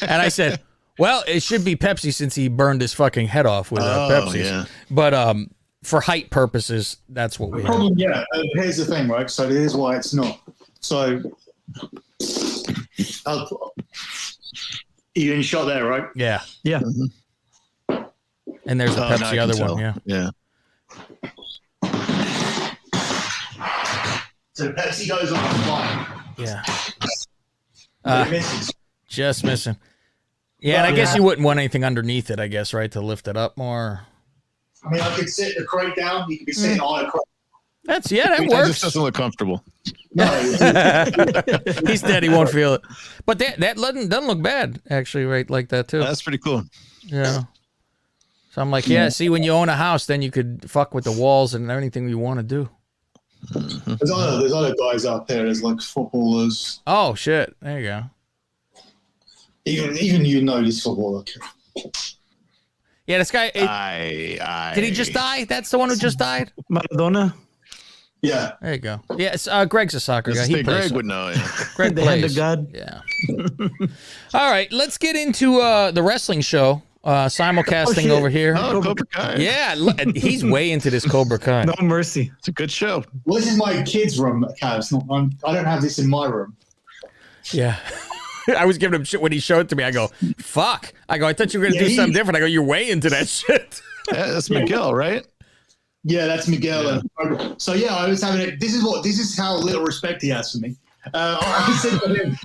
And I said... Well, it should be Pepsi since he burned his fucking head off with Pepsi. Yeah. But for height purposes, that's what we have. Yeah, here's the thing, right? So here's why it's not. So you in shot there, right? Yeah. Yeah. Mm-hmm. And there's the Pepsi other one. Yeah. Yeah. So Pepsi goes on the fire. Yeah. It misses. Just missing. Yeah, and I guess you wouldn't want anything underneath it, I guess, right, to lift it up more. I mean, I could sit the crate down. You could be sitting on a crate. That It works. just doesn't look comfortable. No. He's dead. He won't feel it. But that doesn't look bad, actually, right, like that, too. That's pretty cool. Yeah. So I'm like, see, when you own a house, then you could fuck with the walls and anything you want to do. Mm-hmm. There's other guys out there. There's like footballers. Oh, shit. There you go. Even you know this footballer. Yeah, this guy. Did he just die? That's the one who just died? Maradona? Yeah. There you go. Yeah, it's, Greg's a soccer guy. He plays. Greg would know. Yeah. Greg The plays. hand of God. Yeah. All right, let's get into the wrestling show. Simulcasting over here. Oh, Cobra Kai. Yeah, he's way into this Cobra Kai. No mercy. It's a good show. Well, this is my kids' room, Cav. I don't have this in my room. Yeah. I was giving him shit when he showed it to me. I go, fuck. I thought you were going to do something different. I go, you're way into that shit. Yeah, that's Miguel, right? Yeah, that's Miguel. Yeah. So yeah, I was having it. This is how little respect he has for me. I said to him,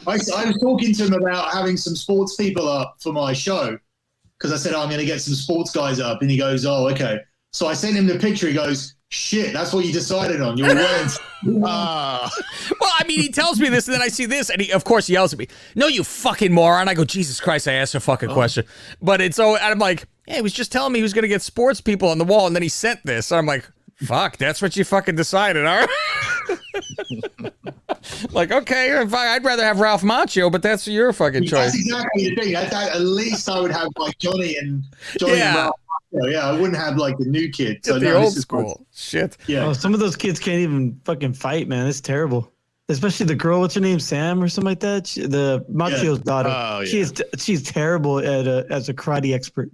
I was talking to him about having some sports people up for my show because I said, I'm going to get some sports guys up, and he goes, oh, okay. So I sent him the picture. He goes, shit, that's what you decided on. You're well. Well, I mean, he tells me this, and then I see this, and he, of course, yells at me, no, you fucking moron. I go, Jesus Christ, I asked a fucking question. But it's so, and I'm like, yeah, he was just telling me he was going to get sports people on the wall, and then he sent this. So I'm like, fuck, that's what you fucking decided, all right? Like, okay, I'd rather have Ralph Macchio, but that's your fucking choice. That's exactly the thing. At least I would have like Johnny and Ralph. Yeah, I wouldn't have like the new kid. So the old school shit. Yeah. Oh, some of those kids can't even fucking fight, man. It's terrible. Especially the girl, what's her name, Sam or something like that. The Machio's daughter. Oh, yeah. She's terrible at as a karate expert.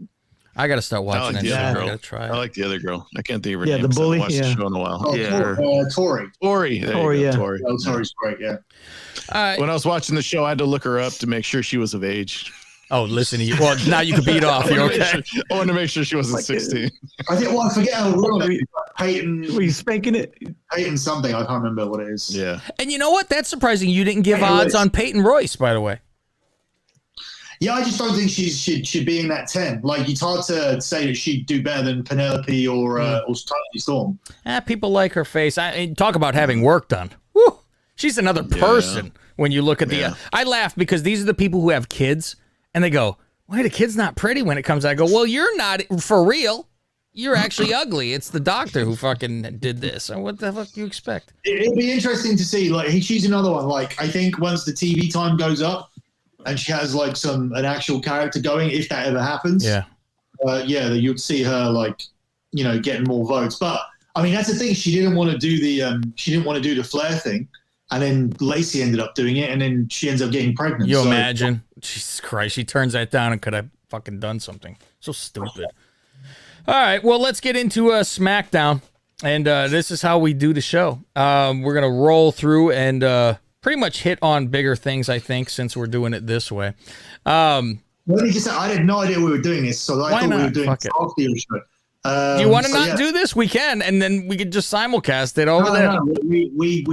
I got to start watching like that the show. other I girl. got to try I it. like the other girl. I can't think of her Yeah, name. the 'cause I haven't bully, watched the yeah. show in a while. Oh, Yeah. Tori. Tori. There Tori, you go, yeah. Tori. Oh, Tori's great. Yeah. When I was watching the show, I had to look her up to make sure she was of age. Oh, listen to you. Well, now you can beat off. You're okay. I wanted to make sure she wasn't 16. I think. Well, I forget how real it is. Peyton. Were you spanking it? Peyton something. I can't remember what it is. Yeah. And you know what? That's surprising. You didn't give Peyton odds Royce. on Peyton Royce, by the way. Yeah, I just don't think she should be in that 10. Like, it's hard to say that she'd do better than Penelope or Storm. People like her face. Talk about having work done. Woo! She's another person when you look at the. I laugh because these are the people who have kids, and they go, "Why the kid's not pretty when it comes out?" I go, "Well, you're not for real. You're actually ugly. It's the doctor who fucking did this. What the fuck do you expect?" It'll be interesting to see. Like, she's another one. Like, I think once the TV time goes up, and she has like an actual character going, if that ever happens, you'd see her getting more votes. But I mean, that's the thing. She didn't want to do the Flair thing, and then Lacey ended up doing it, and then she ends up getting pregnant. You imagine? Jesus Christ, she turns that down and could have fucking done something. So stupid. All right, well, let's get into SmackDown, and this is how we do the show. We're gonna roll through and. Pretty much hit on bigger things, I think, since we're doing it this way. Let me just say, I had no idea we were doing this, so I thought we were doing it after your show. Do you want to do this? We can, and then we could just simulcast it over there. No, we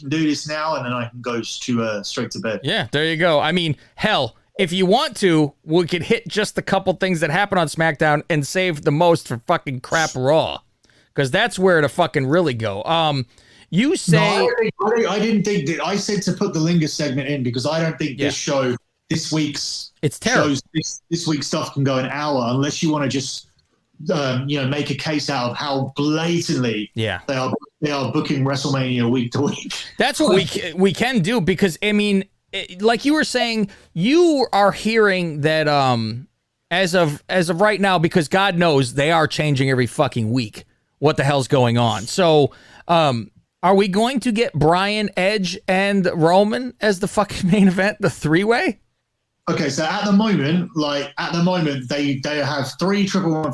can do this now, and then I can go straight to bed. Yeah, there you go. I mean, hell, if you want to, we could hit just a couple things that happen on SmackDown and save the most for fucking crap Raw, because that's where to fucking really go. You say I didn't think that. I said to put the Lingus segment in because I don't think this week's it's terrible. This week's stuff can go an hour unless you want to just make a case out of how blatantly they are booking WrestleMania week to week. That's what we can do because I mean, like you were saying, you are hearing that as of right now, because God knows they are changing every fucking week. What the hell's going on? So are we going to get Bryan, Edge, and Roman as the fucking main event, the three-way? Okay, so at the moment, they have three triple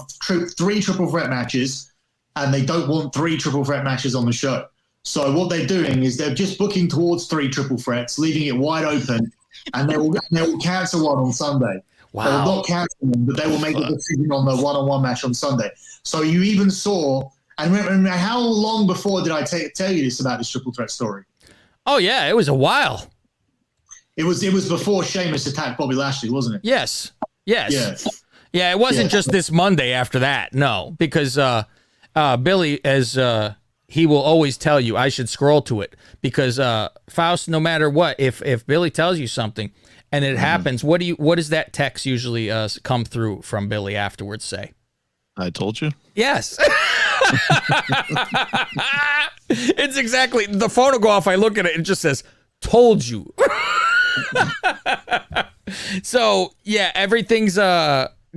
threat matches, and they don't want three triple threat matches on the show. So what they're doing is they're just booking towards three triple threats, leaving it wide open, and they will cancel one on Sunday. Wow. They will not cancel them, but they will make a decision on the one-on-one match on Sunday. So you even saw. And remember, how long before did I tell you this about this triple threat story? Oh yeah, it was a while. It was before Sheamus attacked Bobby Lashley, wasn't it? Yes. Yeah. It wasn't just this Monday after that. No, because Billy, as he will always tell you, I should scroll to it because Faust, no matter what, if Billy tells you something and it happens, what does that text usually come through from Billy afterwards say? I told you. Yes. It's exactly the phone will go off. I look at it and it just says, told you. So yeah, everything's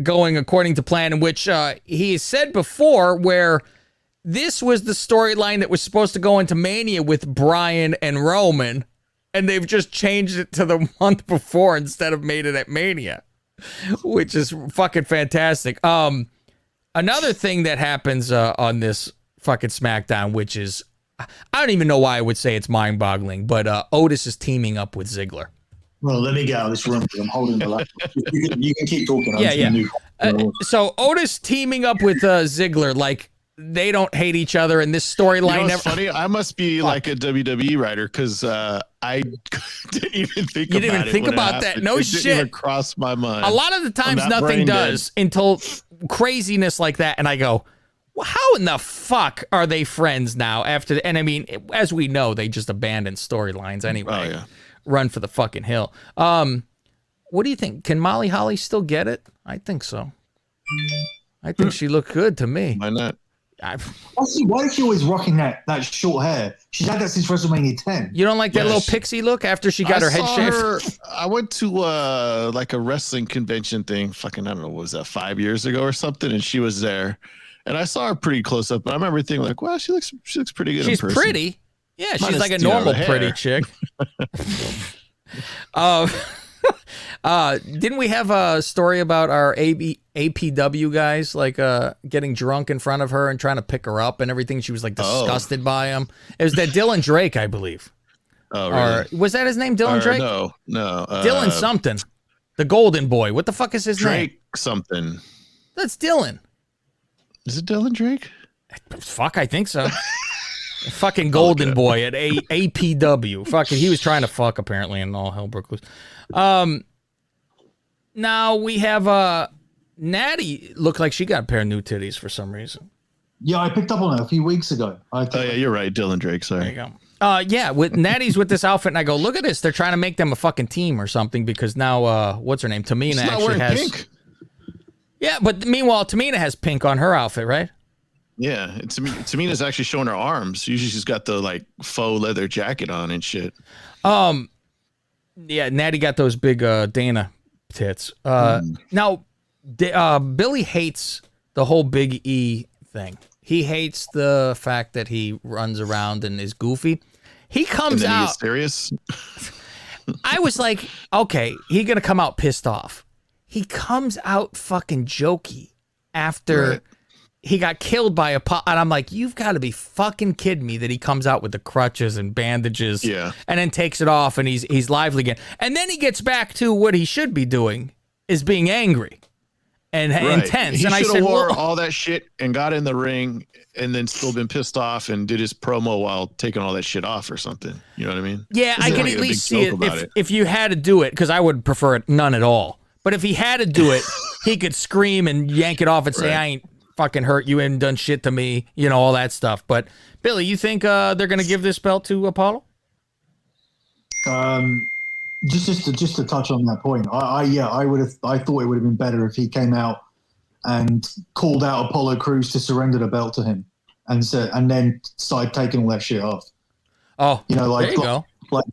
going according to plan, in which he has said before where this was the storyline that was supposed to go into Mania with Bryan and Roman, and they've just changed it to the month before instead of made it at Mania, which is fucking fantastic. Another thing that happens on this fucking SmackDown, which is, I don't even know why I would say it's mind-boggling, but Otis is teaming up with Ziggler. Well, let me get out of this room because I'm holding the laptop. You can keep talking. So Otis teaming up with Ziggler, like they don't hate each other, and this storyline. You know, funny. I must be like a WWE writer because I didn't even think. You didn't even think about that. No it shit. Didn't even cross my mind. A lot of the times, nothing does until craziness like that, and I go, well, how in the fuck are they friends now? And I mean, as we know, they just abandoned storylines anyway. Oh yeah. Run for the fucking hill. What do you think? Can Molly Holly still get it? I think so. I think she looked good to me. Why not? Why is she always rocking that short hair? She's had that since WrestleMania 10. You don't like that little pixie look after she got her head shaved? I went to like a wrestling convention thing. Fucking, I don't know, what was that 5 years ago or something? And she was there, and I saw her pretty close up. But I remember thinking like, wow, she looks pretty good. She's in person. pretty. Yeah, she's Minus, like a you know, normal the pretty hair. chick. Didn't we have a story about our APW guys like getting drunk in front of her and trying to pick her up and everything? She was like disgusted by him. It was that Dylan Drake, I believe. Oh, really? Or was that his name, Dylan Drake? No. Dylan something. The Golden Boy. What the fuck is his name? Drake something. That's Dylan. Is it Dylan Drake? Fuck, I think so. Fucking Golden Boy at APW. Fucking, he was trying to fuck apparently, and all hell broke loose. Now we have Natty. Looked like she got a pair of new titties for some reason. Yeah, I picked up on it a few weeks ago. Oh yeah, you're right, Dylan Drake. There Sorry. you go. Yeah, with Natty's with this outfit, and I go, look at this. They're trying to make them a fucking team or something because now, what's her name? Tamina She's not actually wearing has. pink. Yeah, but meanwhile, Tamina has pink on her outfit, right? Yeah, Tamina's actually showing her arms. Usually she's got the like faux leather jacket on and shit. Yeah, Natty got those big Dana tits. Now, Billy hates the whole Big E thing. He hates the fact that he runs around and is goofy. He comes And then he out gets serious. I was like, okay, he's gonna come out pissed off. He comes out fucking jokey after Right. he got killed by and I'm like, you've got to be fucking kidding me that he comes out with the crutches and bandages, Yeah. and then takes it off and he's lively again, and then he gets back to what he should be doing, is being angry and intense. He and I should said, have wore well, all that shit and got in the ring and then still been pissed off and did his promo while taking all that shit off or something. You know what I mean? yeah, I Instead can of at making a least big see joke it about if you had to do it, because I would prefer it none at all. But if he had to do it, he could scream and yank it off and say, Right. I ain't fucking hurt you, ain't done shit to me, you know, all that stuff. But Billy, you think they're going to give this belt to Apollo? Just to touch on that point, I thought it would have been better if he came out and called out Apollo Crews to surrender the belt to him, and then started taking all that shit off. Oh, You know, there you go. like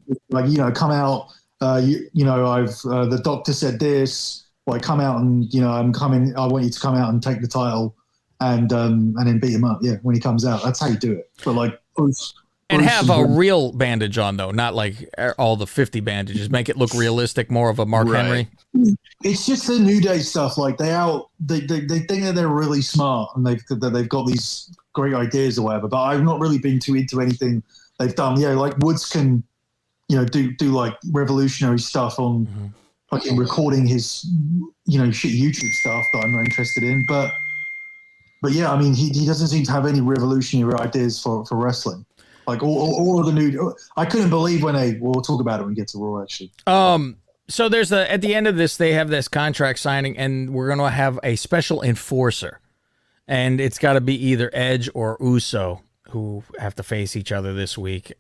you know, come out. The doctor said this. Like, come out and I'm coming. I want you to come out and take the title, and then beat him up. Yeah, when he comes out, that's how you do it. But like, And have a real bandage on, though, not like all the 50 bandages. Make it look realistic, more of a Mark Right. Henry. It's just the New Day stuff. Like they think that they're really smart and they've got these great ideas or whatever. But I've not really been too into anything they've done. Yeah, like Woods can, do like revolutionary stuff on fucking recording his, shit YouTube stuff that I'm not interested in. But yeah, I mean, he doesn't seem to have any revolutionary ideas for wrestling. Like all of the new, I couldn't believe we'll talk about it when we get to Raw actually. So there's at the end of this, they have this contract signing, and we're going to have a special enforcer, and it's got to be either Edge or Uso who have to face each other this week.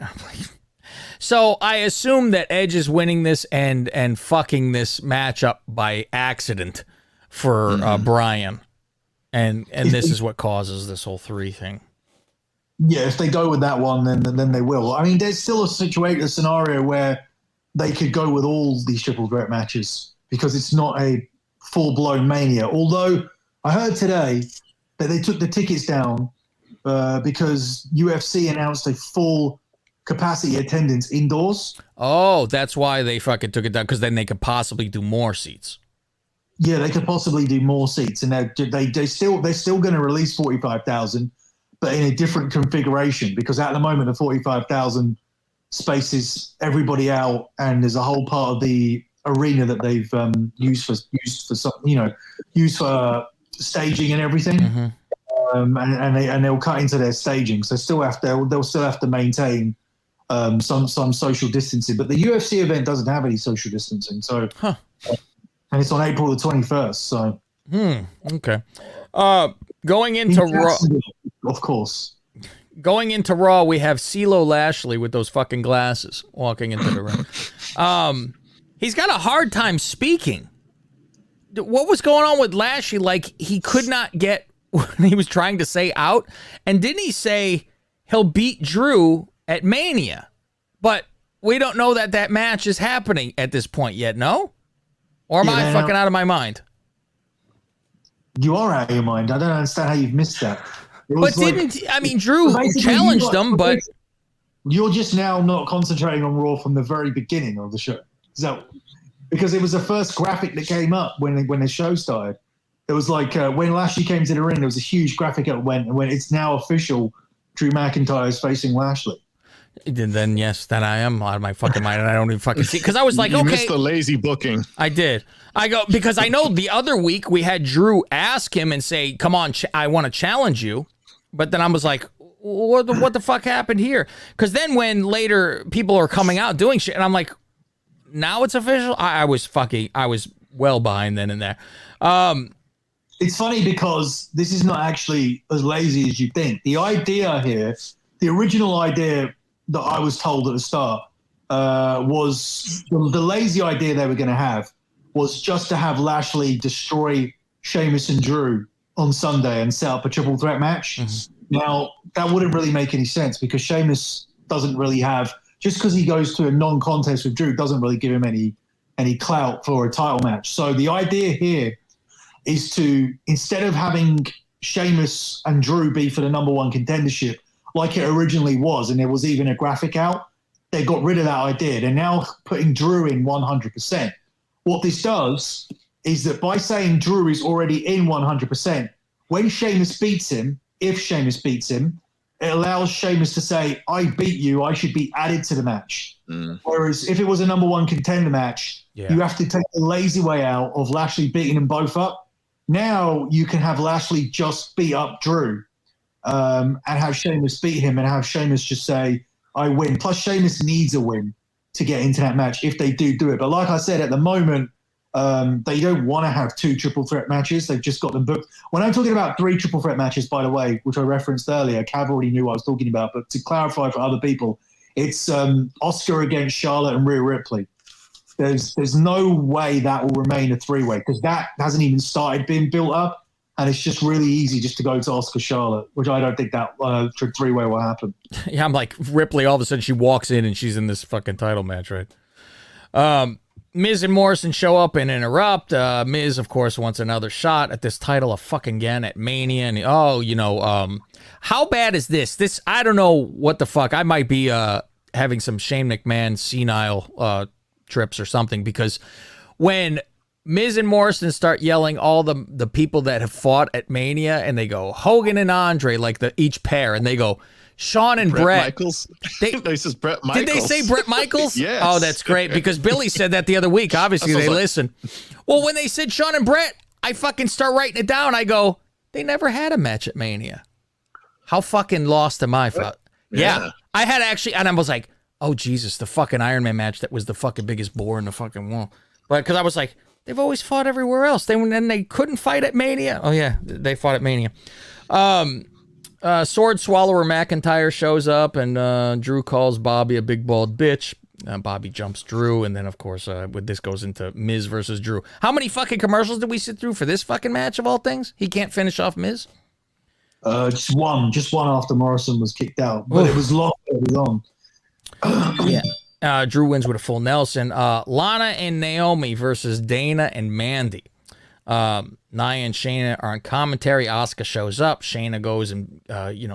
So I assume that Edge is winning this and fucking this matchup by accident for Brian, and this is what causes this whole 3 thing. Yeah, if they go with that one, then they will. I mean, there's still a scenario where they could go with all these triple threat matches because it's not a full-blown Mania. Although I heard today that they took the tickets down because UFC announced a full capacity attendance indoors. Oh, that's why they fucking took it down, because then they could possibly do more seats. Yeah, they could possibly do more seats, and they're still going to release 45,000, but in a different configuration, because at the moment the 45,000 spaces everybody out, and there's a whole part of the arena that they've used for staging and everything. Mm-hmm. And they'll cut into their staging, so they'll still have to maintain some social distancing. But the UFC event doesn't have any social distancing, so and it's on April the 21st. So okay. Going into Raw, of course. Going into Raw, we have CeeLo Lashley with those fucking glasses walking into the ring. He's got a hard time speaking. What was going on with Lashley? Like, he could not get what he was trying to say out. And didn't he say he'll beat Drew at Mania? But we don't know that match is happening at this point yet, no? Or am I fucking out of my mind? You are out of your mind. I don't understand how you've missed that. But Drew challenged him, but... You're just now not concentrating on Raw from the very beginning of the show. So, because it was the first graphic that came up when the show started. It was like when Lashley came to the ring, there was a huge graphic that went, and when it's now official, Drew McIntyre is facing Lashley. Then yes, then I am out of my fucking mind, and I don't even fucking see. Because I was like, you okay, missed the lazy booking. I did. I go because I know the other week we had Drew ask him and say, "Come on, I want to challenge you," but then I was like, what the fuck happened here? Because then when later people are coming out doing shit, and I'm like, now it's official. I was well behind then and there. It's funny because this is not actually as lazy as you think. The idea here, the original idea that I was told at the start was the lazy idea they were going to have was just to have Lashley destroy Sheamus and Drew on Sunday and set up a triple threat match. Mm-hmm. Now, that wouldn't really make any sense because Sheamus doesn't really have, just because he goes to a non-contest with Drew doesn't really give him any clout for a title match. So the idea here is to, instead of having Sheamus and Drew be for the number one contendership like it originally was, and there was even a graphic out, they got rid of that idea. They're now putting Drew in 100%. What this does is that by saying Drew is already in 100%, when Sheamus beats him, if Sheamus beats him, it allows Sheamus to say, I beat you, I should be added to the match. Whereas if it was a number one contender match, you have to take the lazy way out of Lashley beating them both up. Now you can have Lashley just beat up Drew and have Sheamus beat him and have Sheamus just say, I win. Plus Sheamus needs a win to get into that match if they do it. But like I said, at the moment, they don't want to have 2 triple threat matches. They've just got them booked. When I'm talking about 3 triple threat matches, by the way, which I referenced earlier, Cav already knew what I was talking about. But to clarify for other people, it's Oscar against Charlotte and Rhea Ripley. There's no way that will remain a 3-way because that hasn't even started being built up. And it's just really easy just to go to Oscar Charlotte, which I don't think that 3-way will happen. Yeah, I'm like, Ripley, all of a sudden she walks in and she's in this fucking title match, right? Miz and Morrison show up and interrupt. Miz, of course, wants another shot at this title fucking again at Mania. And, how bad is this? This, I don't know what the fuck. I might be having some Shane McMahon senile trips or something because when Miz and Morrison start yelling all the people that have fought at Mania and they go Hogan and Andre, like each pair, and they go Shawn and Brett. Michaels. He says Brett Michaels. Did they say Brett Michaels? Yes. Oh, that's great because Billy said that the other week. Obviously, they listen. Well, when they said Shawn and Brett, I fucking start writing it down. I go, they never had a match at Mania. How fucking lost am I? Yeah. I had actually, and I was like, oh, Jesus, the fucking Iron Man match that was the fucking biggest bore in the fucking wall. But because I was like, they've always fought everywhere else. And they couldn't fight at Mania. Oh, yeah, they fought at Mania. Sword Swallower McIntyre shows up, and Drew calls Bobby a big bald bitch. Bobby jumps Drew, and then, of course, this goes into Miz versus Drew. How many fucking commercials did we sit through for this fucking match, of all things? He can't finish off Miz? Just one after Morrison was kicked out. But it was long. Yeah. Drew wins with a full Nelson. Lana and Naomi versus Dana and Mandy. Nia and Shayna are on commentary. Asuka shows up. Shayna goes and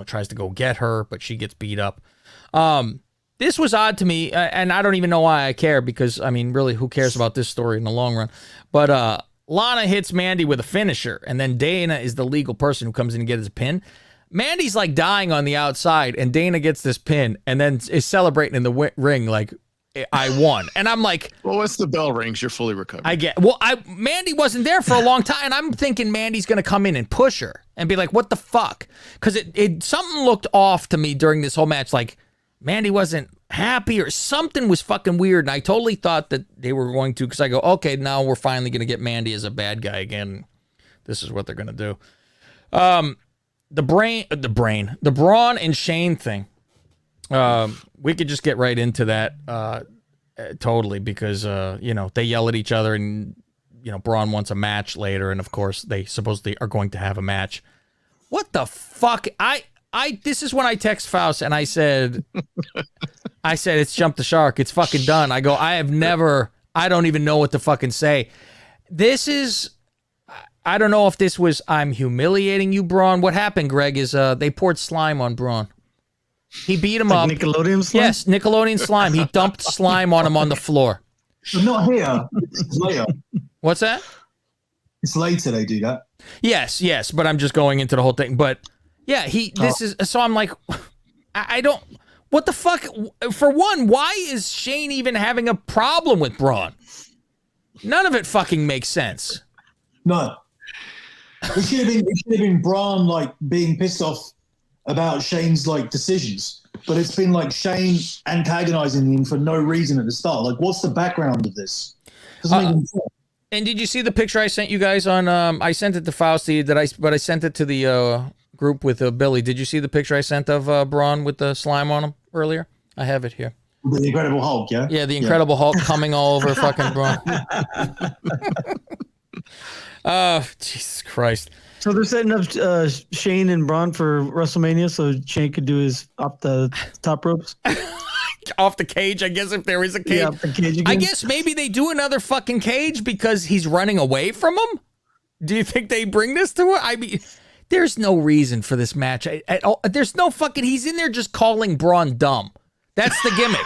tries to go get her, but she gets beat up. This was odd to me, and I don't even know why I care because, I mean, really, who cares about this story in the long run? But Lana hits Mandy with a finisher, and then Dana is the legal person who comes in and gets a pin. Mandy's like dying on the outside, and Dana gets this pin, and then is celebrating in the ring like, I won. And I'm like, well, once the bell rings, you're fully recovered. Mandy wasn't there for a long time, and I'm thinking Mandy's going to come in and push her and be like, what the fuck? Because it something looked off to me during this whole match, like Mandy wasn't happy or something was fucking weird, and I totally thought that they were going to, because I go, okay, now we're finally going to get Mandy as a bad guy again. This is what they're going to do. The Braun and Shane thing. We could just get right into that totally because, they yell at each other and, Braun wants a match later. And, of course, they supposedly are going to have a match. What the fuck? This is when I text Faust and I said, it's jump the shark. It's fucking done. I go, I don't even know what to fucking say. I don't know if this was, I'm humiliating you, Braun. What happened, Greg, is they poured slime on Braun. He beat him Like up. Nickelodeon slime? Yes, Nickelodeon slime. He dumped slime on him on the floor. But not here. It's later. What's that? It's later they do that. Yes, but I'm just going into the whole thing. But yeah, so I'm like, I don't, what the fuck? For one, why is Shane even having a problem with Braun? None of it fucking makes sense. No. It should have been Braun like being pissed off about Shane's like decisions. But it's been like Shane antagonizing him for no reason at the start. Like, what's the background of this? Doesn't make any sense. And did you see the picture I sent you guys on? I sent it to Fausti. But I sent it to the group with Billy. Did you see the picture I sent of Braun with the slime on him earlier? I have it here. The Incredible Hulk, yeah? Yeah, the Incredible Hulk coming all over fucking Braun. Jesus Christ. So they're setting up Shane and Braun for WrestleMania so Shane could do his up the top ropes. Off the cage, I guess, if there is a cage. Yeah, off the cage again. I guess maybe they do another fucking cage because he's running away from him. Do you think they bring this to it? I mean, there's no reason for this match at all. There's no fucking, he's in there just calling Braun dumb. That's the gimmick.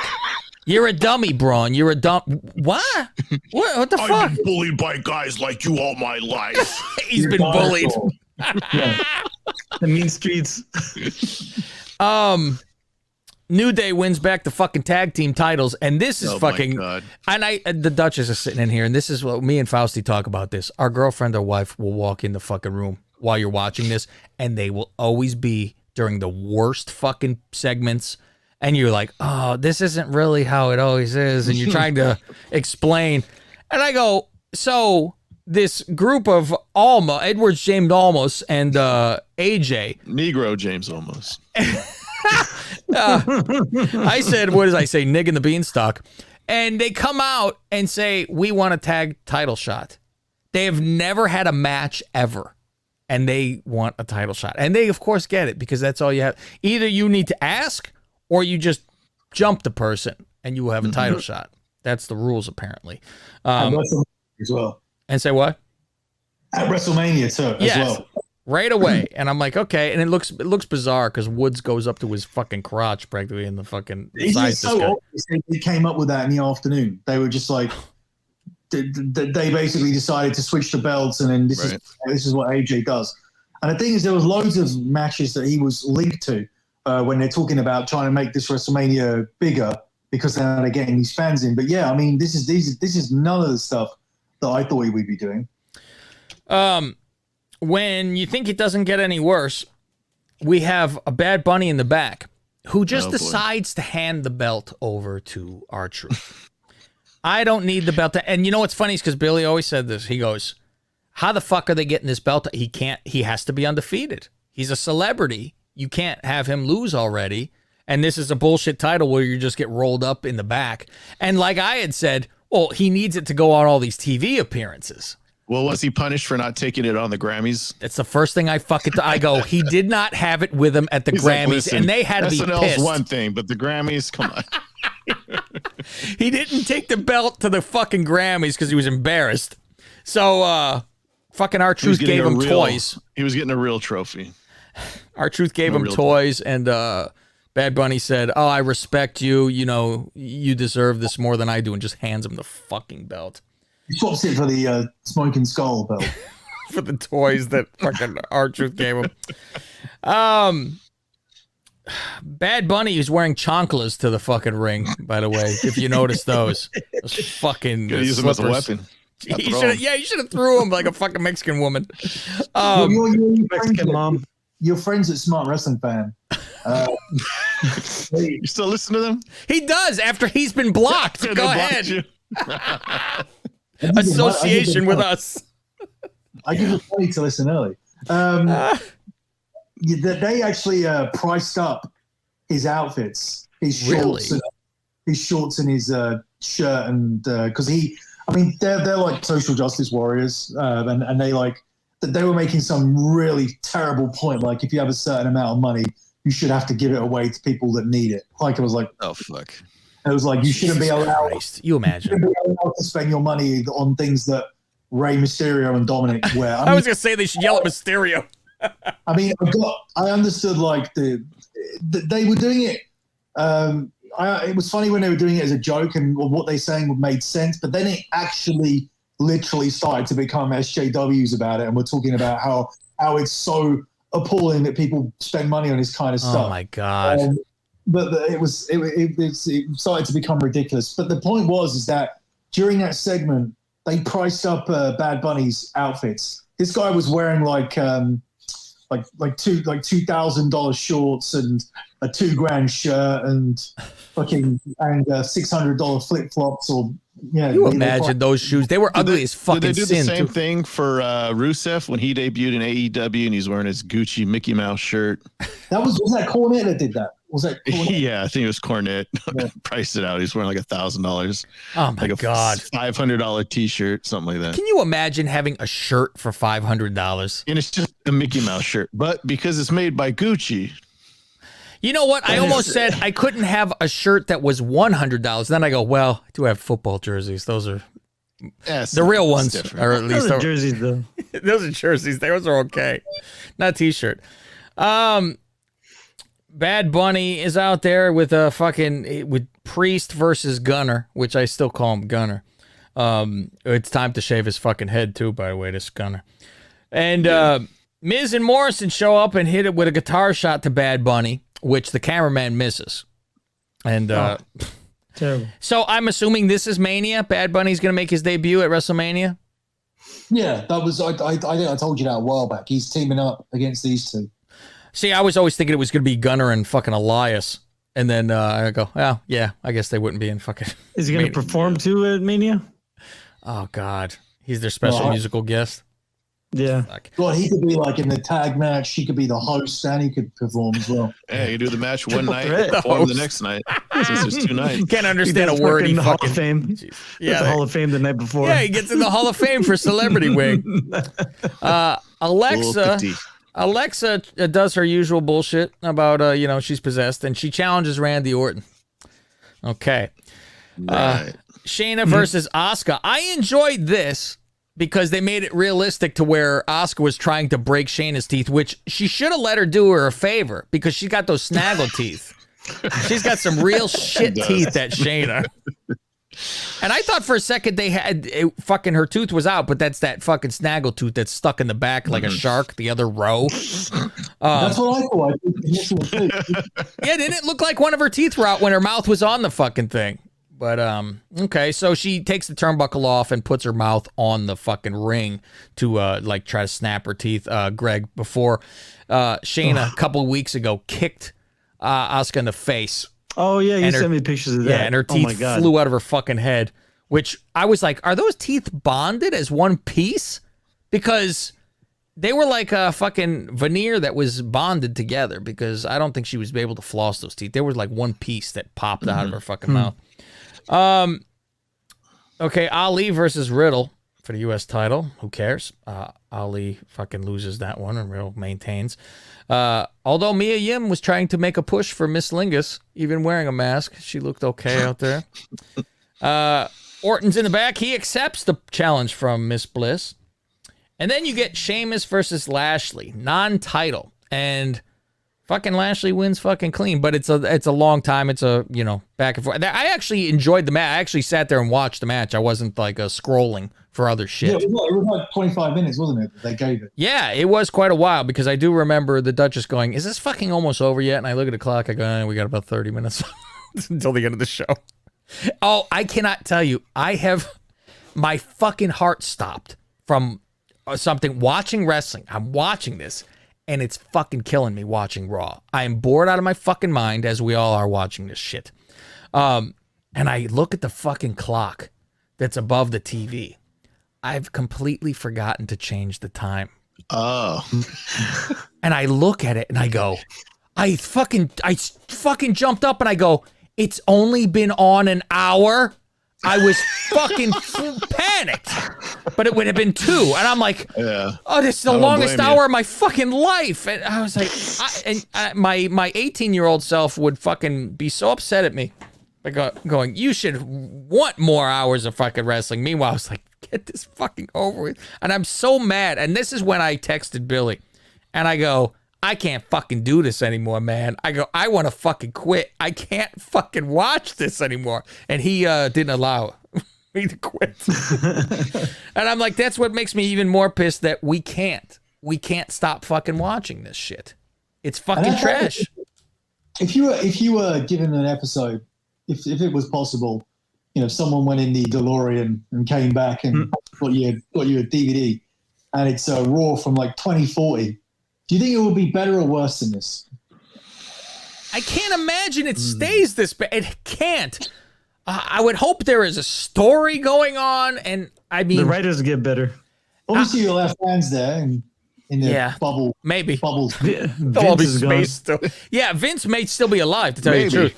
You're a dummy, Braun. You're a dumb. What? What the fuck? I've been bullied by guys like you all my life. He's been bullied. The mean streets. New Day wins back the fucking tag team titles, and this is fucking. God. And the Duchess is sitting in here, and this is what me and Fausti talk about. This, our girlfriend or wife will walk in the fucking room while you're watching this, and they will always be during the worst fucking segments, and you're like, oh, this isn't really how it always is, and you're trying to explain, and I go, so this group of Alma, Edwards James Almos, and AJ, Negro James almost. I said, what did I say? Nig and the Beanstalk. And they come out and say, we want a tag title shot. They have never had a match ever. And they want a title shot. And they, of course, get it because that's all you have. Either you need to ask or you just jump the person and you will have a title shot. That's the rules, apparently. At WrestleMania as well. And say what? At WrestleMania, too, as well. Right away. And I'm like, okay. And it looks bizarre because Woods goes up to his fucking crotch practically in the fucking It's side. just so obvious they came up with that in the afternoon. They were just like, they basically decided to switch the belts, and then this is what AJ does. And the thing is, there was loads of matches that he was linked to when they're talking about trying to make this WrestleMania bigger because they're getting these fans in. But yeah, I mean, this is none of the stuff that I thought he would be doing. When you think it doesn't get any worse, we have a Bad Bunny in the back who just decides to hand the belt over to R-Truth. I don't need the belt. And you know what's funny is because Billy always said this. He goes, how the fuck are they getting this belt? He has to be undefeated. He's a celebrity. You can't have him lose already. And this is a bullshit title where you just get rolled up in the back. And like I had said, well, he needs it to go on all these TV appearances. Well, was he punished for not taking it on the Grammys? That's the first thing I go, he did not have it with him at the Grammys, like, and they had to be SNL's pissed. one thing, but the Grammys, come on. He didn't take the belt to the fucking Grammys because he was embarrassed. So, fucking R-Truth gave him toys. He was getting a real trophy. R-Truth gave him toys, and Bad Bunny said, oh, I respect you. You know, you deserve this more than I do, and just hands him the fucking belt. He swaps it for the Smoking Skull belt. For the toys that fucking R-Truth gave him. Bad Bunny is wearing chanclas to the fucking ring, by the way, if you notice those. Those fucking use them as a weapon. You should have threw him like a fucking Mexican woman. Mexican mom. Your friends at Smart Wrestling Fan. You still listen to them? He does after he's been blocked. Go ahead. Association with us. I give it money to listen early. They actually priced up his outfits, his shorts, his shorts and his shirt, and because they're like social justice warriors, and they were making some really terrible point. Like, if you have a certain amount of money, you should have to give it away to people that need it. Like, it was like, oh fuck. It was like, you shouldn't be allowed. Christ, you imagine. You shouldn't be allowed to spend your money on things that Rey Mysterio and Dominic wear. I was gonna say they should yell at Mysterio. I mean, I understood like they were doing it. It was funny when they were doing it as a joke and what they saying made sense, but then it actually literally started to become SJWs about it, and we're talking about how it's so appalling that people spend money on this kind of stuff. Oh my god! But it started to become ridiculous. But the point is that during that segment, they priced up Bad Bunny's outfits. This guy was wearing like $2,000 shorts and a $2,000 shirt and $600 flip flops or. Yeah, you imagine those shoes? They were ugly as fucking sin. Did they do the same thing for Rusev when he debuted in AEW and he's wearing his Gucci Mickey Mouse shirt? Was that Cornette that did that? Was that Cornette? Yeah, I think it was Cornette. Yeah. Priced it out. He's wearing like $1,000. Oh my god! $500 T-shirt, something like that. Can you imagine having a shirt for $500? And it's just a Mickey Mouse shirt, but because it's made by Gucci. You know what? I almost said I couldn't have a shirt that was $100. Then I go, well, I do have football jerseys. Those are the real ones, or at least those are jerseys though. Those are jerseys. Those are okay, not T-shirt. Bad Bunny is out there with with Priest versus Gunner, which I still call him Gunner. It's time to shave his fucking head too, by the way, this Gunner. And Miz and Morrison show up and hit it with a guitar shot to Bad Bunny, which the cameraman misses. And terrible. So I'm assuming this is Mania. Bad Bunny's going to make his debut at WrestleMania. Yeah, that was. I think I told you that a while back. He's teaming up against these two. See, I was always thinking it was going to be Gunner and fucking Elias. And then I go, well, yeah, I guess they wouldn't be in fucking. Is he going to perform too at Mania? Oh, God. He's their special musical guest. Yeah. God, he could be like in the tag match. He could be the host, and he could perform as well. Yeah, you do the match one night, perform the next night. Since there's 2 nights. Can't understand a word. He Hall of Fame. Yeah, the Hall of Fame the night before. Yeah, he gets in the Hall of Fame for Celebrity Wing. Alexa does her usual bullshit about she's possessed, and she challenges Randy Orton. Okay. Right. Shayna versus Asuka. I enjoyed this because they made it realistic to where Asuka was trying to break Shayna's teeth, which she should have let her do her a favor because she's got those snaggle teeth. She's got some real shit teeth, that Shayna. And I thought for a second they had fucking her tooth was out, but that's that fucking snaggle tooth that's stuck in the back like a shark, the other row. That's what I thought. Yeah, didn't it look like one of her teeth were out when her mouth was on the fucking thing? But, okay, so she takes the turnbuckle off and puts her mouth on the fucking ring to, try to snap her teeth. Greg, before Shayna a couple of weeks ago kicked Asuka in the face. Oh, yeah, you sent me pictures of that. Yeah, and her teeth flew out of her fucking head, which I was like, are those teeth bonded as one piece? Because they were like a fucking veneer that was bonded together, because I don't think she was able to floss those teeth. They were like one piece that popped out of her fucking mouth. Okay, Ali versus Riddle for the U.S. title. Who cares? Ali fucking loses that one, and Riddle maintains. Although Mia Yim was trying to make a push for Miss Lingus, even wearing a mask, she looked okay out there. Orton's in the back. He accepts the challenge from Miss Bliss. And then you get Sheamus versus Lashley, non-title. And fucking Lashley wins fucking clean, but it's a long time. It's a, back and forth. I actually enjoyed the match. I actually sat there and watched the match. I wasn't like scrolling for other shit. Yeah, it was like 25 minutes, wasn't it? They gave it. Yeah, it was quite a while, because I do remember the Duchess going, is this fucking almost over yet? And I look at the clock. I go, we got about 30 minutes until the end of the show. Oh, I cannot tell you. My fucking heart stopped from something, watching wrestling. I'm watching this, and it's fucking killing me watching Raw. I am bored out of my fucking mind, as we all are watching this shit. And I look at the fucking clock that's above the TV. I've completely forgotten to change the time. Oh. And I look at it and I go, I fucking jumped up and I go, it's only been on an hour? I was fucking panicked. But it would have been 2. And I'm like, oh, this is the longest hour of my fucking life. And I was like, my 18-year-old self would fucking be so upset at me. Going, you should want more hours of fucking wrestling. Meanwhile, I was like, get this fucking over with. And I'm so mad. And this is when I texted Billy. And I go, I can't fucking do this anymore, man. I go, I want to fucking quit. I can't fucking watch this anymore. And he didn't allow me to quit. And I'm like, that's what makes me even more pissed that we can't stop fucking watching this shit. It's fucking trash. If you were given an episode, if it was possible, you know, if someone went in the DeLorean and came back and got you a DVD, and it's Raw from like 2040, do you think it would be better or worse than this? I can't imagine it stays this bad. It can't. I would hope there is a story going on, and I mean, The writers get better. Obviously, you'll have fans there and in the bubble. Maybe. Bubbles. They'll all be Vince is gone. spaced still. Yeah, Vince may still be alive, to tell you the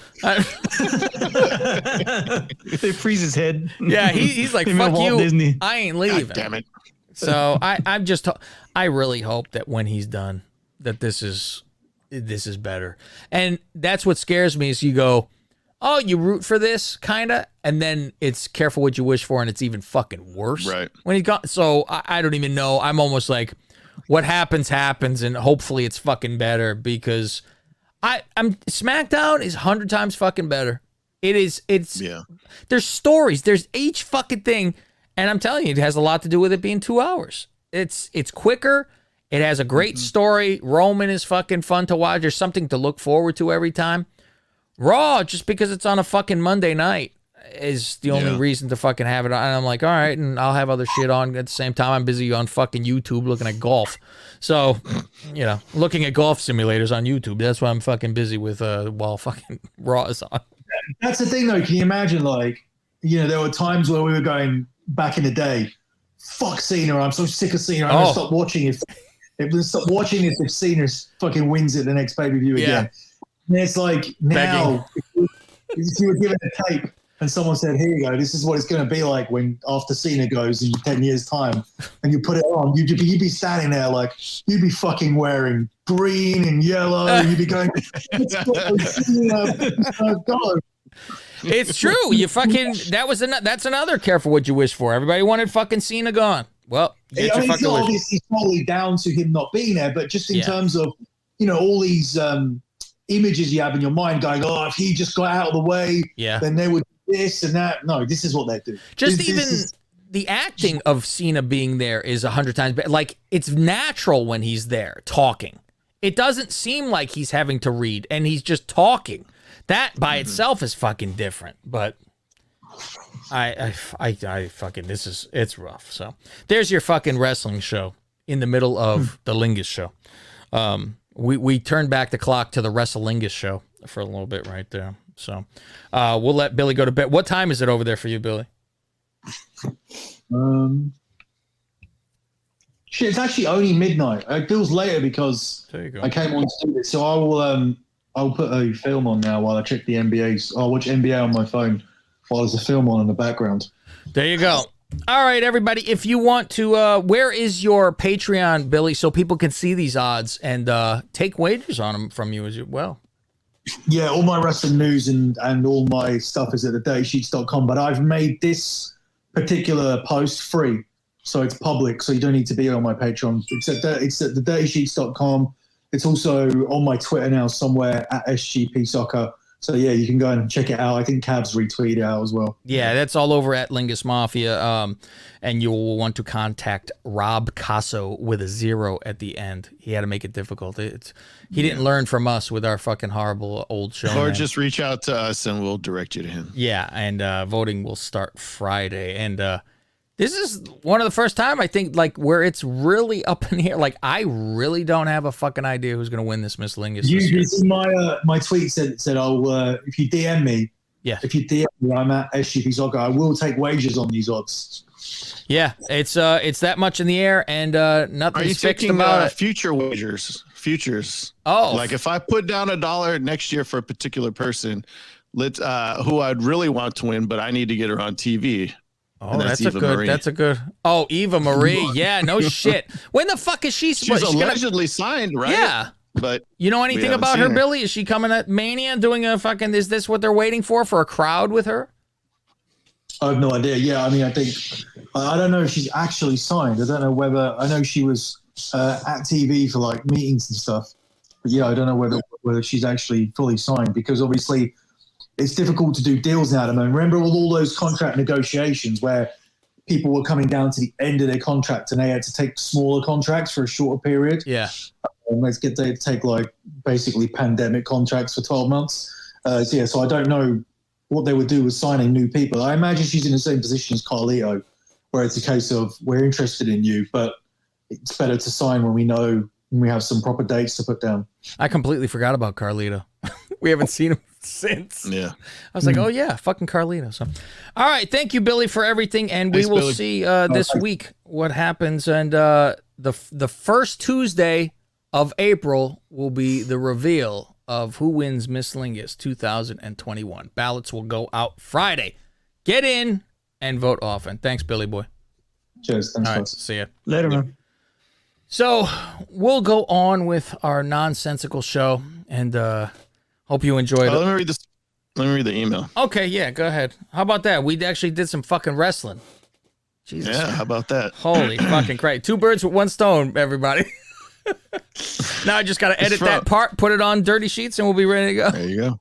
truth. They freeze his head. Yeah, he's like, Him and fuck Walt you. Disney. I ain't leaving. God damn it. So I really hope that when he's done, that this is better. And that's what scares me is you go, oh, you root for this, kind of, and then it's careful what you wish for, and it's even fucking worse. Right. When he got, so I don't even know. I'm almost like, what happens, and hopefully it's fucking better because I'm SmackDown is 100 times fucking better. It's there's stories, there's each fucking thing, and I'm telling you, it has a lot to do with it being 2 hours. It's quicker. It has a great story. Roman is fucking fun to watch. There's something to look forward to every time. Raw, just because it's on a fucking Monday night, is the only reason to fucking have it on. And I'm like, all right, and I'll have other shit on at the same time. I'm busy on fucking YouTube looking at golf. So, you know, looking at golf simulators on YouTube. That's what I'm fucking busy with while fucking Raw is on. That's the thing, though. Can you imagine, like, you know, there were times where we were going back in the day, fuck Cena, I'm so sick of Cena. I'm going to stop watching it. Stop watching this if Cena fucking wins it the next pay-per-view again. And it's like, now, if you were given a tape and someone said, here you go, this is what it's going to be like when after Cena goes in 10 years' time, and you put it on, you'd be standing there like, you'd be fucking wearing green and yellow, you'd be going, go. It's true. You fucking, that's another careful what you wish for. Everybody wanted fucking Cena gone. Well, get your it's fucking not wish. obviously solely down to him not being there, but just in terms of, you know, all these images you have in your mind going, oh, if he just got out of the way, then they would do this and that. No, this is what they do. Just the acting of Cena being there is 100 times better. Like, it's natural when he's there talking. It doesn't seem like he's having to read, and he's just talking. That by itself is fucking different, but I fucking, it's rough. So there's your fucking wrestling show in the middle of the Lingus show. We turned back the clock to the WrestleLingus show for a little bit right there. So we'll let Billy go to bed. What time is it over there for you, Billy? Shit, it's actually only midnight. It feels later because I came on to do this. So I'll put a film on now while I check the NBA. I'll watch NBA on my phone while there's a film on in the background. There you go. All right, everybody. If you want to, where is your Patreon, Billy, so people can see these odds and take wagers on them from you as well? Yeah, all my wrestling news and all my stuff is at thedirtysheets.com, but I've made this particular post free, so it's public, so you don't need to be on my Patreon. It's at thedirtysheets.com. It's also on my Twitter now somewhere at SGP Soccer. So, yeah, you can go and check it out. I think Cavs retweet it out as well. Yeah, that's all over at Lingus Mafia. And you will want to contact Rob Casso with a 0 at the end. He had to make it difficult. He didn't learn from us with our fucking horrible old show. Or just reach out to us and we'll direct you to him. Yeah, and voting will start Friday. And this is one of the first time, I think, like, where it's really up in the air. Like, I really don't have a fucking idea who's going to win this Miss Lingus this year. My tweet said, if you DM me, if you DM me, I'm at SGP Soccer, I will take wagers on these odds. Yeah, it's that much in the air, and nothing's fixed about it. Future wagers? Futures. Oh. Like, if I put down $1 next year for a particular person, who I'd really want to win, but I need to get her on TV. Oh, that's a good. Oh, Eva Marie. Yeah, no shit. When the fuck is she? She's allegedly signed, right? Yeah. But you know anything about her, Billy? Is she coming at Mania doing a fucking, is this what they're waiting for a crowd with her? I have no idea. Yeah, I mean, I don't know if she's actually signed. I don't know whether, I know she was at TV for like meetings and stuff. But yeah, I don't know whether she's actually fully signed, because obviously it's difficult to do deals now at the moment. Remember all those contract negotiations where people were coming down to the end of their contract and they had to take smaller contracts for a shorter period. Yeah. They take like basically pandemic contracts for 12 months. So I don't know what they would do with signing new people. I imagine she's in the same position as Carlito, where it's a case of, we're interested in you, but it's better to sign when we have some proper dates to put down. I completely forgot about Carlito. We haven't seen him since. Yeah. I was like, oh yeah, fucking Carlito. So, all right, thank you, Billy, for everything, and Thanks, we will Billy. see this week what happens. And the first Tuesday of April will be the reveal of who wins Miss Lingus 2021. Ballots will go out Friday. Get in and vote often. Thanks, Billy boy. Cheers. Thanks, All right, guys. see ya. Later, man. So we'll go on with our nonsensical show, and hope you enjoyed it. Let me read this. Let me read the email. Okay, yeah, go ahead. How about that? We actually did some fucking wrestling. Jesus. Yeah, how about that? Holy fucking Christ. 2 birds with 1 stone, everybody. Now I just got to edit that part, put it on Dirty Sheets, and we'll be ready to go. There you go.